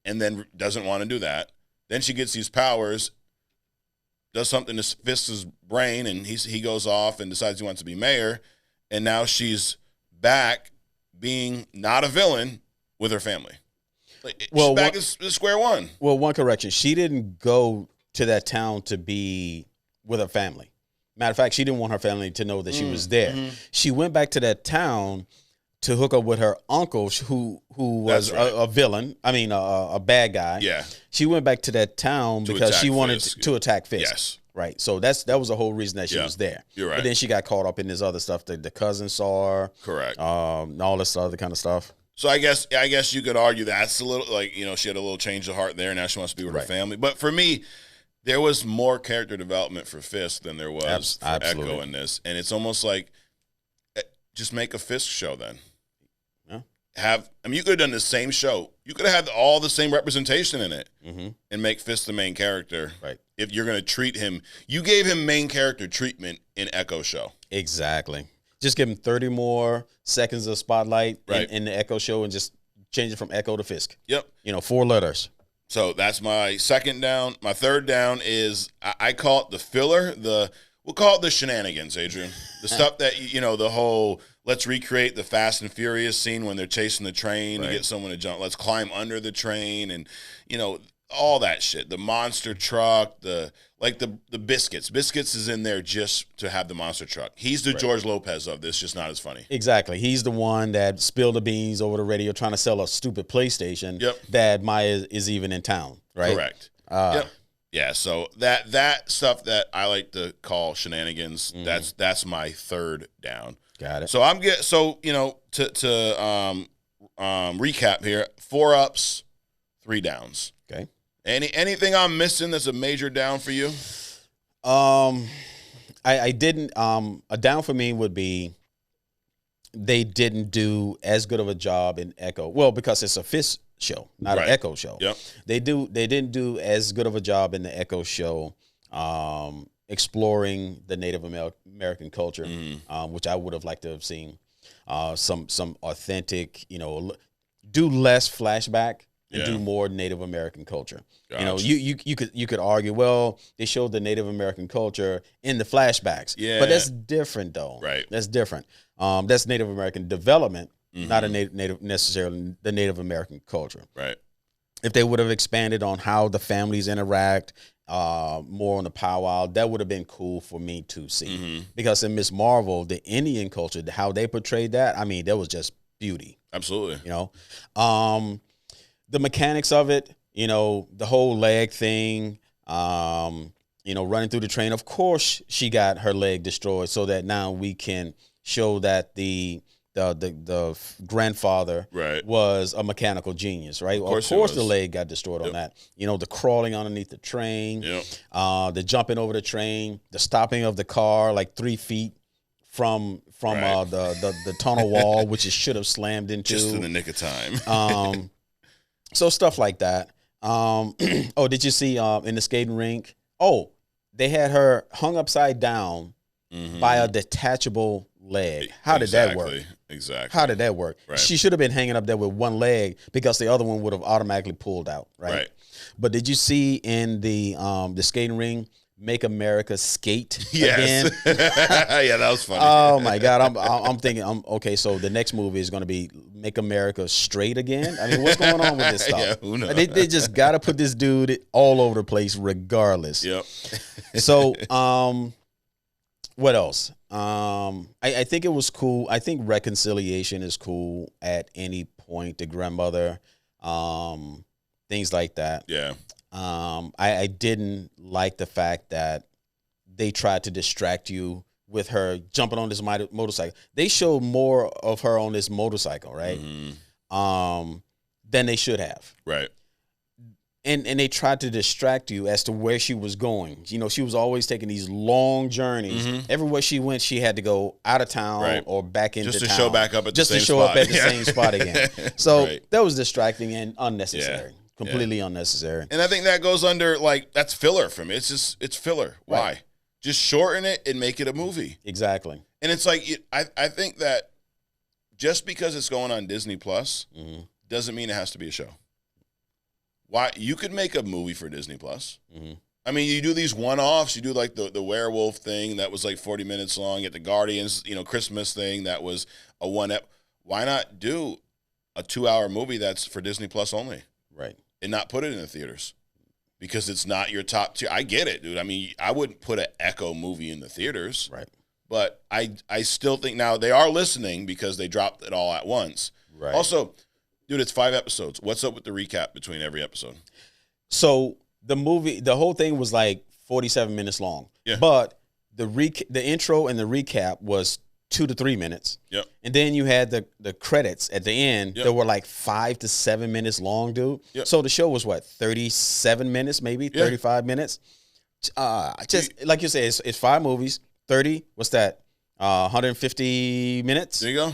and then doesn't want to do that. Then she gets these powers, does something to Fisk's brain, and he goes off and decides he wants to be mayor, and now she's back being not a villain with her family. She's back at square one. Well, one correction. She didn't go to that town to be with her family. Matter of fact, she didn't want her family to know that she was there. She went back to that town to hook up with her uncle, who was a villain. I mean, a bad guy. Yeah. She went back to that town because she wanted to attack Fisk. Yes. Right. So that was the whole reason that she was there. You're right. But then she got caught up in this other stuff that the cousin saw her. Correct. All this other kind of stuff. So I guess you could argue that's a little, like, you know, she had a little change of heart there. Now she wants to be with her family. But for me, there was more character development for Fisk than there was for Echo in this. And it's almost like, just make a Fisk show then. Yeah. You could have done the same show. You could have had all the same representation in it and make Fisk the main character. Right. If you're going to treat him, you gave him main character treatment in Echo show. Exactly. Just give him 30 more seconds of spotlight in the Echo show and just change it from Echo to Fisk. Yep. 4 letters. So that's my second down. My third down is, I call it the filler. We'll call it the shenanigans, Adrian. The stuff that, the whole, let's recreate the Fast and Furious scene when they're chasing the train to get someone to jump. Let's climb under the train and, all that shit. The monster truck, the Biscuits. Biscuits is in there just to have the monster truck. He's the George Lopez of this, just not as funny. Exactly. He's the one that spilled the beans over the radio trying to sell a stupid PlayStation that Maya is even in town, right? Correct. Yep. Yeah, so that stuff that I like to call shenanigans, that's my third down. Got it. So to recap here, 4 ups, 3 downs. Okay. Anything I'm missing that's a major down for you? I didn't. A down for me would be they didn't do as good of a job in Echo. Well, because it's a Fisk show, not an Echo show. Yep. They didn't do as good of a job in the Echo show exploring the Native American culture, which I would have liked to have seen some authentic, do less flashback and do more Native American culture. Gotcha. You could argue, well, they showed the Native American culture in the flashbacks. Yeah. But that's different though. Right. That's different. That's Native American development, not a native necessarily the Native American culture. Right. If they would have expanded on how the families interact, more on the powwow, that would have been cool for me to see. Because in Ms. Marvel, the Indian culture, how they portrayed that, that was just beauty. Absolutely. The mechanics of it, the whole leg thing, running through the train. Of course, she got her leg destroyed so that now we can show that the grandfather was a mechanical genius, right? Of course the leg got destroyed on that. The crawling underneath the train, the jumping over the train, the stopping of the car like 3 feet from the tunnel wall, which it should have slammed into. Just in the nick of time. So stuff like that. Did you see in the skating rink? Oh, they had her hung upside down by a detachable leg. How did that work? Exactly. How did that work? Right. She should have been hanging up there with one leg because the other one would have automatically pulled out, right? But did you see in the skating ring, Make America Skate again? Yeah, that was funny. Oh my God, I'm thinking, okay. So the next movie is going to be Make America Straight again. What's going on with this stuff? Yeah, who knows? They just got to put this dude all over the place, regardless. Yep. So, what else? I think it was cool. I think reconciliation is cool at any point. The grandmother, things like that. Yeah. I didn't like the fact that they tried to distract you with her jumping on this motorcycle. They showed more of her on this motorcycle, right? Than they should have. Right. And they tried to distract you as to where she was going. You know, she was always taking these long journeys. Mm-hmm. Everywhere she went, she had to go out of town or back into town. Just to show back up at the same spot. Just to show up at the same spot again. So that was distracting and unnecessary. Yeah. Completely unnecessary. And I think that goes under, like, that's filler for me. It's filler. Why? Right. Just shorten it and make it a movie. Exactly. And it's like, I think that just because it's going on Disney Plus doesn't mean it has to be a show. Why you could make a movie for Disney Plus. Mm-hmm. I mean, you do these one-offs. You do like the werewolf thing that was like 40 minutes long. You get the Guardians, Christmas thing that was a Why not do a 2-hour movie that's for Disney Plus only? Right. And not put it in the theaters because it's not your top tier. I get it, dude. I mean, I wouldn't put an Echo movie in the theaters. Right. But I still think now they are listening because they dropped it all at once. Right. Also, dude, it's 5 episodes. What's up with the recap between every episode? So the whole thing was like 47 minutes long. Yeah. But the intro and the recap was 2 to 3 minutes. Yep. And then you had the credits at the end yep. that were like 5 to 7 minutes long, dude. Yep. So the show was what, 37 minutes, maybe 35 minutes. Just like you said, it's 5 movies. 30. What's that? 150 minutes. There you go.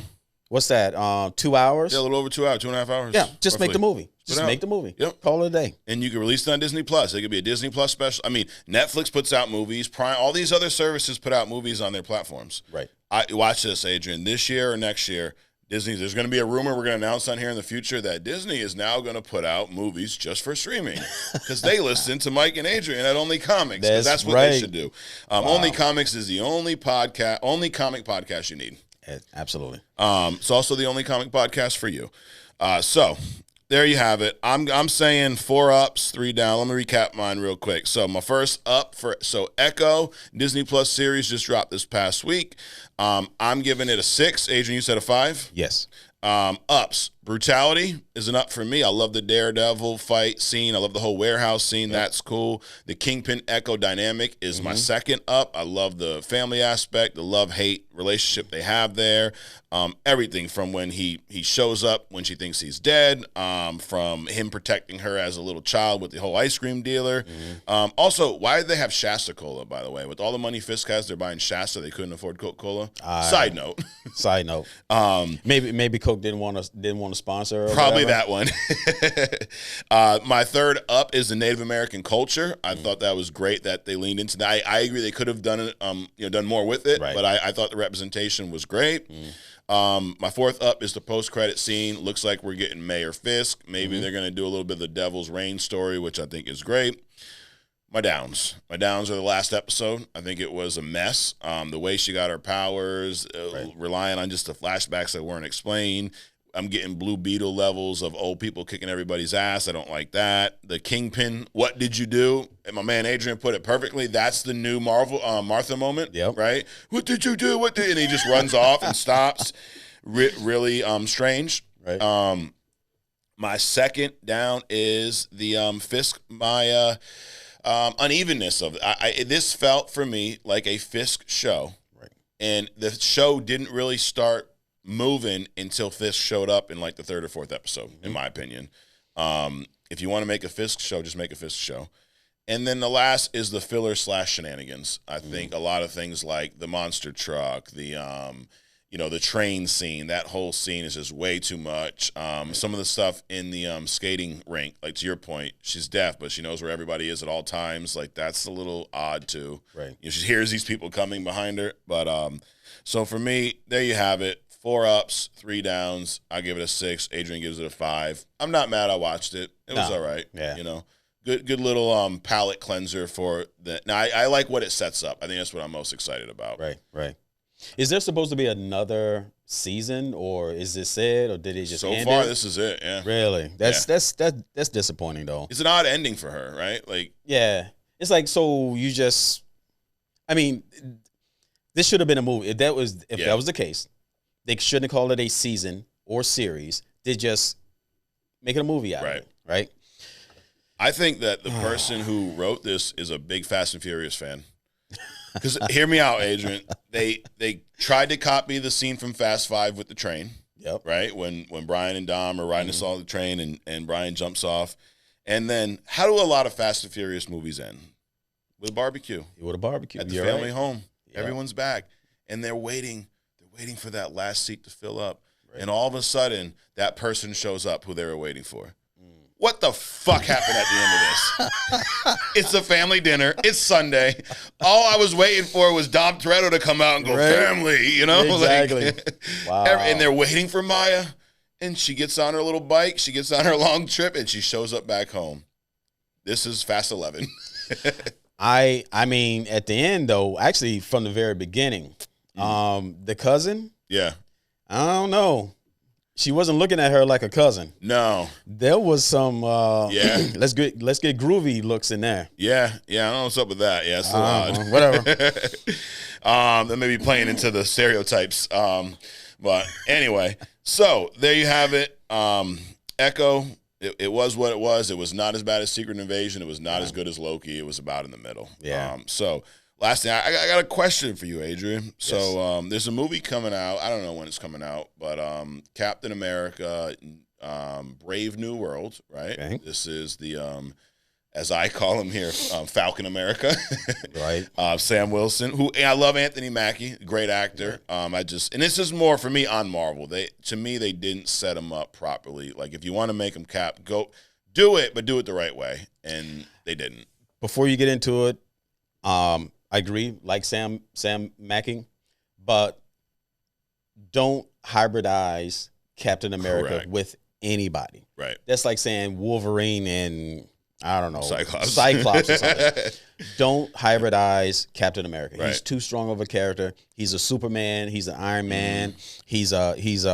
What's that? 2 hours? Yeah, a little over 2 hours, 2.5 hours. Yeah, just roughly. make the movie. Just make the movie. Yep. Call it a day. And you can release it on Disney Plus. It could be a Disney Plus special. I mean, Netflix puts out movies. Prime, all these other services put out movies on their platforms. Right. Watch this, Adrian. This year or next year, there's going to be a rumor we're going to announce on here in the future that Disney is now going to put out movies just for streaming because they listen to Mike and Adrian at Only Comics. That's what they should do. Wow. Only Comics is the only comic podcast you need. Absolutely. It's also the only comic podcast for you. So there you have it. I'm saying 4 ups, 3 down. Let me recap mine real quick. So my first up Echo Disney Plus series just dropped this past week. I'm giving it a 6. Adrian, you said a 5? Yes. Ups. Brutality is an up for me. I love the Daredevil fight scene. I love the whole warehouse scene. Yep. That's cool. The Kingpin Echo dynamic is my second up. I love the family aspect, the love-hate relationship they have there. Everything from when he shows up when she thinks he's dead, from him protecting her as a little child with the whole ice cream dealer. Also, why did they have Shasta Cola, by the way? With all the money Fisk has, they're buying Shasta. They couldn't afford Coca-Cola. Side note. Maybe Coke didn't want to sponsor or probably whatever. That one. My third up is the Native American culture. I thought that was great that they leaned into that. I agree they could have done it, done more with it, but I thought the representation was great. My fourth up is the post-credit scene. Looks like we're getting Mayor Fisk. Maybe they're going to do a little bit of the Devil's Reign story, which I think is great. My downs are the last episode. I think it was a mess. The way she got her powers, relying on just the flashbacks that weren't explained. I'm getting Blue Beetle levels of old people kicking everybody's ass. I don't like that. The Kingpin, what did you do? And my man Adrian put it perfectly. That's the new Martha moment, right? What did you do? And he just runs off and stops. Really strange. Right. My second down is the Fisk. My unevenness of it. This felt for me like a Fisk show, right? And the show didn't really start moving until Fisk showed up in like the 3rd or 4th episode, in my opinion. If you want to make a Fisk show, just make a Fisk show. And then the last is the filler / shenanigans. I think a lot of things like the monster truck, the train scene, that whole scene is just way too much. Some of the stuff in the skating rink, like to your point, she's deaf, but she knows where everybody is at all times. Like that's a little odd too. Right. She hears these people coming behind her. But so for me, there you have it. 4 ups, 3 downs. I give it a 6. Adrian gives it a 5. I'm not mad. I watched it. It was all right. Yeah. Good little palate cleanser for the. Now I like what it sets up. I think that's what I'm most excited about. Right. Is there supposed to be another season, or is this it, or did it just end far? it? This is it. Yeah. Really? That's disappointing though. It's an odd ending for her, right? Like. Yeah. It's like so you just. I mean, this should have been a movie. If that was the case. They shouldn't have called it a season or series. They just make it a movie out of it, right? I think that the person who wrote this is a big Fast and Furious fan. Because hear me out, Adrian. They tried to copy the scene from Fast 5 with the train. Yep. Right? When Brian and Dom are riding us on the train and Brian jumps off. And then, how do a lot of Fast and Furious movies end? With barbecue. With a barbecue. At the family home. Yeah. Everyone's back. And they're waiting. They're waiting for that last seat to fill up. Right. And all of a sudden, that person shows up who they were waiting for. What the fuck happened at the end of this? It's a family dinner. It's Sunday. All I was waiting for was Dom Toretto to come out and go, family, you know? Exactly. Like, wow. And they're waiting for Maya. And she gets on her little bike. She gets on her long trip, and she shows up back home. This is Fast 11. I mean, at the end, though, actually from the very beginning, the cousin, yeah, I don't know. She wasn't looking at her like a cousin. No. There was some let's get groovy looks in there. Yeah, I don't know what's up with that. Yeah, it's so odd. Whatever. That may be playing into the stereotypes. But anyway, so there you have it. Echo, it was what it was. It was not as bad as Secret Invasion. It was not as good as Loki. It was about in the middle. Yeah. So last thing, I got a question for you, Adrian. Yes. So there's a movie coming out. I don't know when it's coming out, but Captain America, Brave New World, right? Okay. This is the, as I call him here, Falcon America. Right. Sam Wilson, who I love Anthony Mackie, great actor. And this is more for me on Marvel. To me, they didn't set him up properly. Like, if you want to make him Cap, go do it, but do it the right way. And they didn't. Before you get into it, I agree, like Sam Mackie, but don't hybridize Captain America with anybody. Right. That's like saying Wolverine and, I don't know, Cyclops or something. Don't hybridize Captain America. Right. He's too strong of a character. He's a Superman. He's an Iron Man. He's his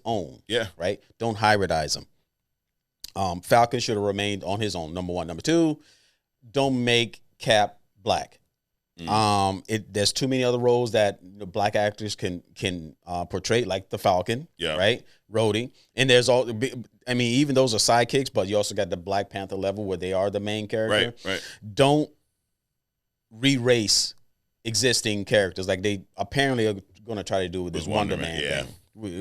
own. Yeah. Right. Don't hybridize him. Falcon should have remained on his own. Number one. Number two, don't make Cap black. There's too many other roles that black actors can portray, like the Falcon, right? Rhodey, and there's even those are sidekicks, but you also got the Black Panther level where they are the main character. Right. Don't re-race existing characters like they apparently are going to try to do with this Wonderman thing,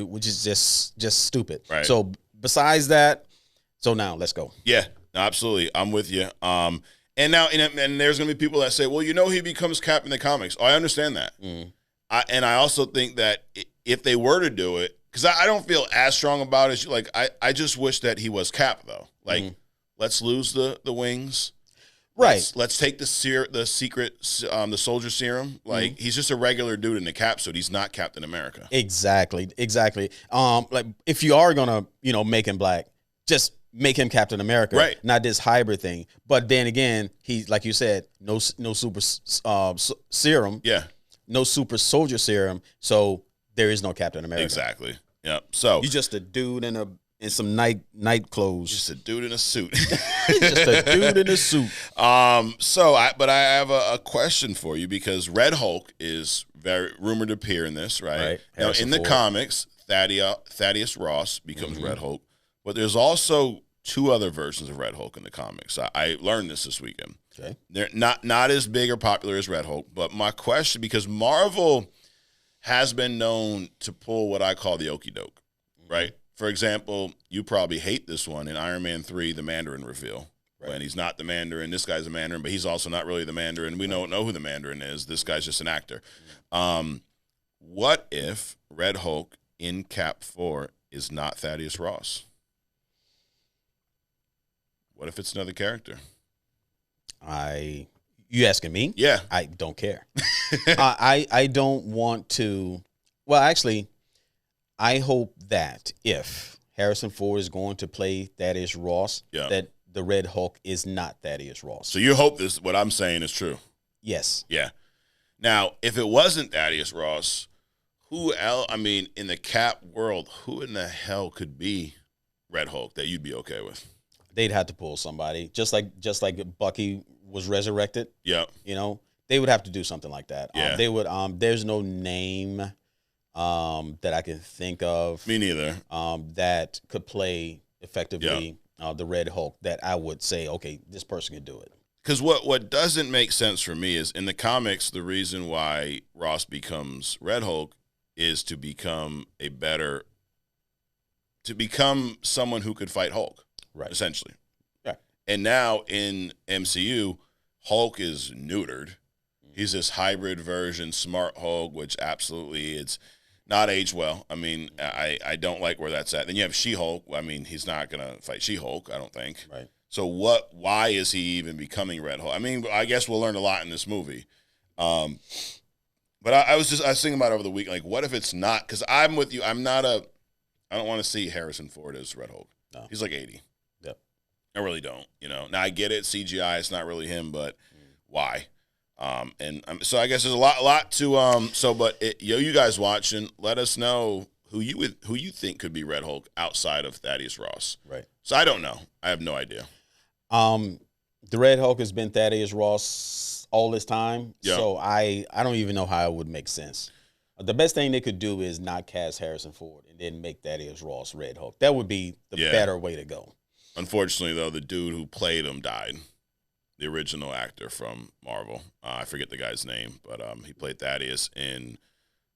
which is just stupid. Right. So besides that, now let's go. Yeah, absolutely, I'm with you. And now, and there's going to be people that say, well, he becomes Cap in the comics. Oh, I understand that. I also think that if they were to do it, because I don't feel as strong about it. Like, I just wish that he was Cap, though. Like, let's lose the wings. Right. Let's take the secret, the soldier serum. Like, he's just a regular dude in the Cap suit. He's not Captain America. Exactly. Like, if you are going to, make him black, just make him Captain America, right? Not this hybrid thing. But then again, he's like you said, no super serum, no super soldier serum. So there is no Captain America. Exactly. Yep. So you're just a dude in some night clothes. Just a dude in a suit. Just a dude in a suit. But I have a question for you, because Red Hulk is very rumored to appear in this, right? Now in the comics, Thaddeus Ross becomes Red Hulk. But there's also two other versions of Red Hulk in the comics. I learned this weekend. Okay. They're not as big or popular as Red Hulk. But my question, because Marvel has been known to pull what I call the okie doke, right? For example, you probably hate this one in Iron Man 3, the Mandarin reveal. Right. When he's not the Mandarin. This guy's a Mandarin, but he's also not really the Mandarin. We don't know who the Mandarin is. This guy's just an actor. What if Red Hulk in Cap 4 is not Thaddeus Ross? What if it's another character? You asking me? Yeah. I don't care. I don't want to. Well, actually, I hope that if Harrison Ford is going to play Thaddeus Ross, that the Red Hulk is not Thaddeus Ross. So you hope what I'm saying is true? Yes. Yeah. Now, if it wasn't Thaddeus Ross, who else? I mean, in the Cap world, who in the hell could be Red Hulk that you'd be okay with? They'd have to pull somebody, just like Bucky was resurrected. Yeah, they would have to do something like that. Yeah, they would. There's no name that I can think of. Me neither. That could play effectively the Red Hulk. That I would say, okay, this person can do it. Because what doesn't make sense for me is in the comics, the reason why Ross becomes Red Hulk is to become someone who could fight Hulk. essentially. Right. And now in MCU, Hulk is neutered. He's this hybrid version, smart Hulk, which absolutely it's not aged well. I mean, I don't like where that's at. Then you have She-Hulk. I mean, he's not going to fight She-Hulk, I don't think. Right. So why is he even becoming Red Hulk? I mean, I guess we'll learn a lot in this movie. But I was thinking about it over the week, like, what if it's not? Because I'm with you. I don't want to see Harrison Ford as Red Hulk. No. He's like 80. Yep. I really don't, Now, I get it, CGI, it's not really him, but why? So I guess there's a lot to you guys watching, let us know who you think could be Red Hulk outside of Thaddeus Ross. Right. So I don't know. I have no idea. The Red Hulk has been Thaddeus Ross all this time, yeah. So I don't even know how it would make sense. The best thing they could do is not cast Harrison Ford and then make Thaddeus Ross Red Hulk. That would be the better way to go. Unfortunately, though, the dude who played him died. The original actor from Marvel. I forget the guy's name, but he played Thaddeus in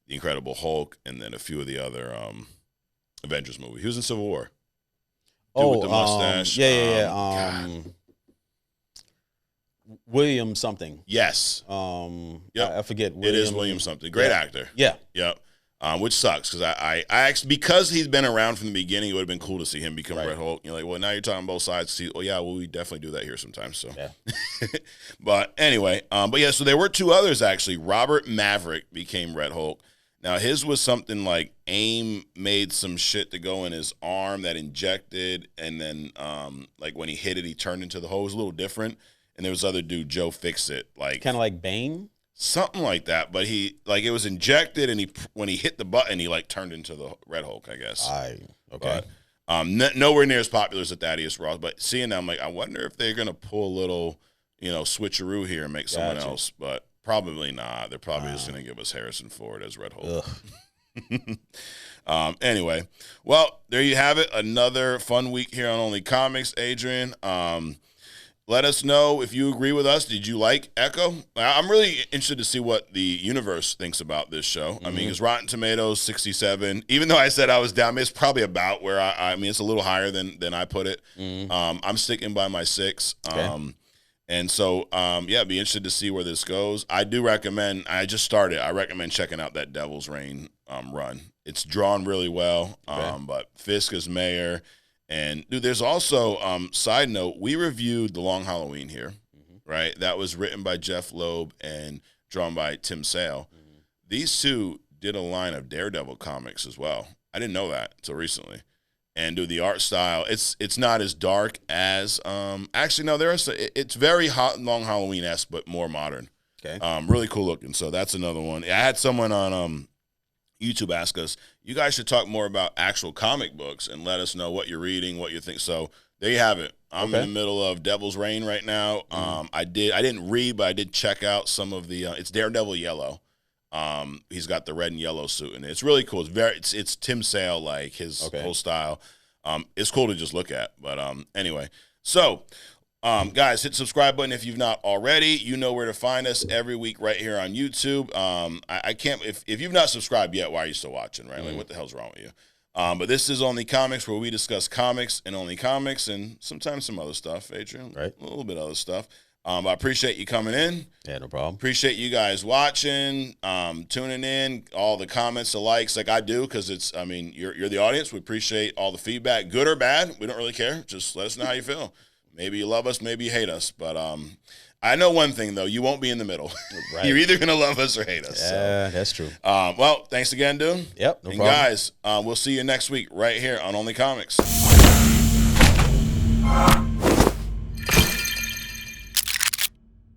The Incredible Hulk and then a few of the other Avengers movies. He was in Civil War. Dude with the mustache. William something. Yes. Yep. I forget. It is William something. Great actor. Yeah. Yep. Which sucks because I actually, because he's been around from the beginning, it would have been cool to see him become Red Hulk. You're like, well, now you're talking both sides. We definitely do that here sometimes. So, yeah. But anyway, so there were two others actually. Robert Maverick became Red Hulk. Now his was something like AIM made some shit to go in his arm that injected, and then like when he hit it, he turned into the Hulk. It was a little different. And there was other dude, Joe Fixit, like kind of like Bane. Something like that, but he it was injected, and when he hit the button, he like turned into the Red Hulk, I guess. Okay. But, nowhere near as popular as the Thaddeus Ross. But seeing that, I'm like, I wonder if they're gonna pull a little, switcheroo here and make someone else. But probably not. They're probably just gonna give us Harrison Ford as Red Hulk. Anyway, well, there you have it. Another fun week here on Only Comics, Adrian. Let us know if you agree with us. Did you like Echo? I'm really interested to see what the universe thinks about this show. Mm-hmm. I mean, because Rotten Tomatoes, 67. Even though I said I was down, it's probably about where I mean, it's a little higher than I put it. Mm-hmm. I'm sticking by my 6. Okay. And so, it'd be interested to see where this goes. I do recommend, I just started, I recommend checking out that Devil's Reign run. It's drawn really well, but Fisk is mayor. And, dude, there's also, side note, we reviewed The Long Halloween here, right? That was written by Jeff Loeb and drawn by Tim Sale. Mm-hmm. These two did a line of Daredevil comics as well. I didn't know that until recently. And, dude, the art style, it's not as dark as, actually, no, it's very Long Halloween-esque, but more modern. Okay. Really cool looking. So that's another one. I had someone on YouTube ask us, you guys should talk more about actual comic books and let us know what you're reading, what you think. So there you have it. I'm in the middle of Devil's Reign right now. I didn't read, but I did check out some of the it's Daredevil Yellow. He's got the red and yellow suit, and it's really cool. It's Tim Sale, like his whole style. It's cool to just look at. But anyway, so guys, hit the subscribe button if you've not already. You know where to find us every week right here on YouTube. I can't if you've not subscribed yet, why are you still watching, right? Like, what the hell's wrong with you? But this is Only Comics, where we discuss comics and only comics and sometimes some other stuff, Adrian. Right. A little bit of other stuff. I appreciate you coming in. Yeah, no problem. Appreciate you guys watching, tuning in, all the comments, the likes, like I do, because you're the audience. We appreciate all the feedback, good or bad. We don't really care. Just let us know how you feel. Maybe you love us, maybe you hate us. But I know one thing, though. You won't be in the middle. Right. You're either going to love us or hate us. Yeah, that's true. Well, thanks again, dude. Yep, no and problem. guys, we'll see you next week right here on Only Comics.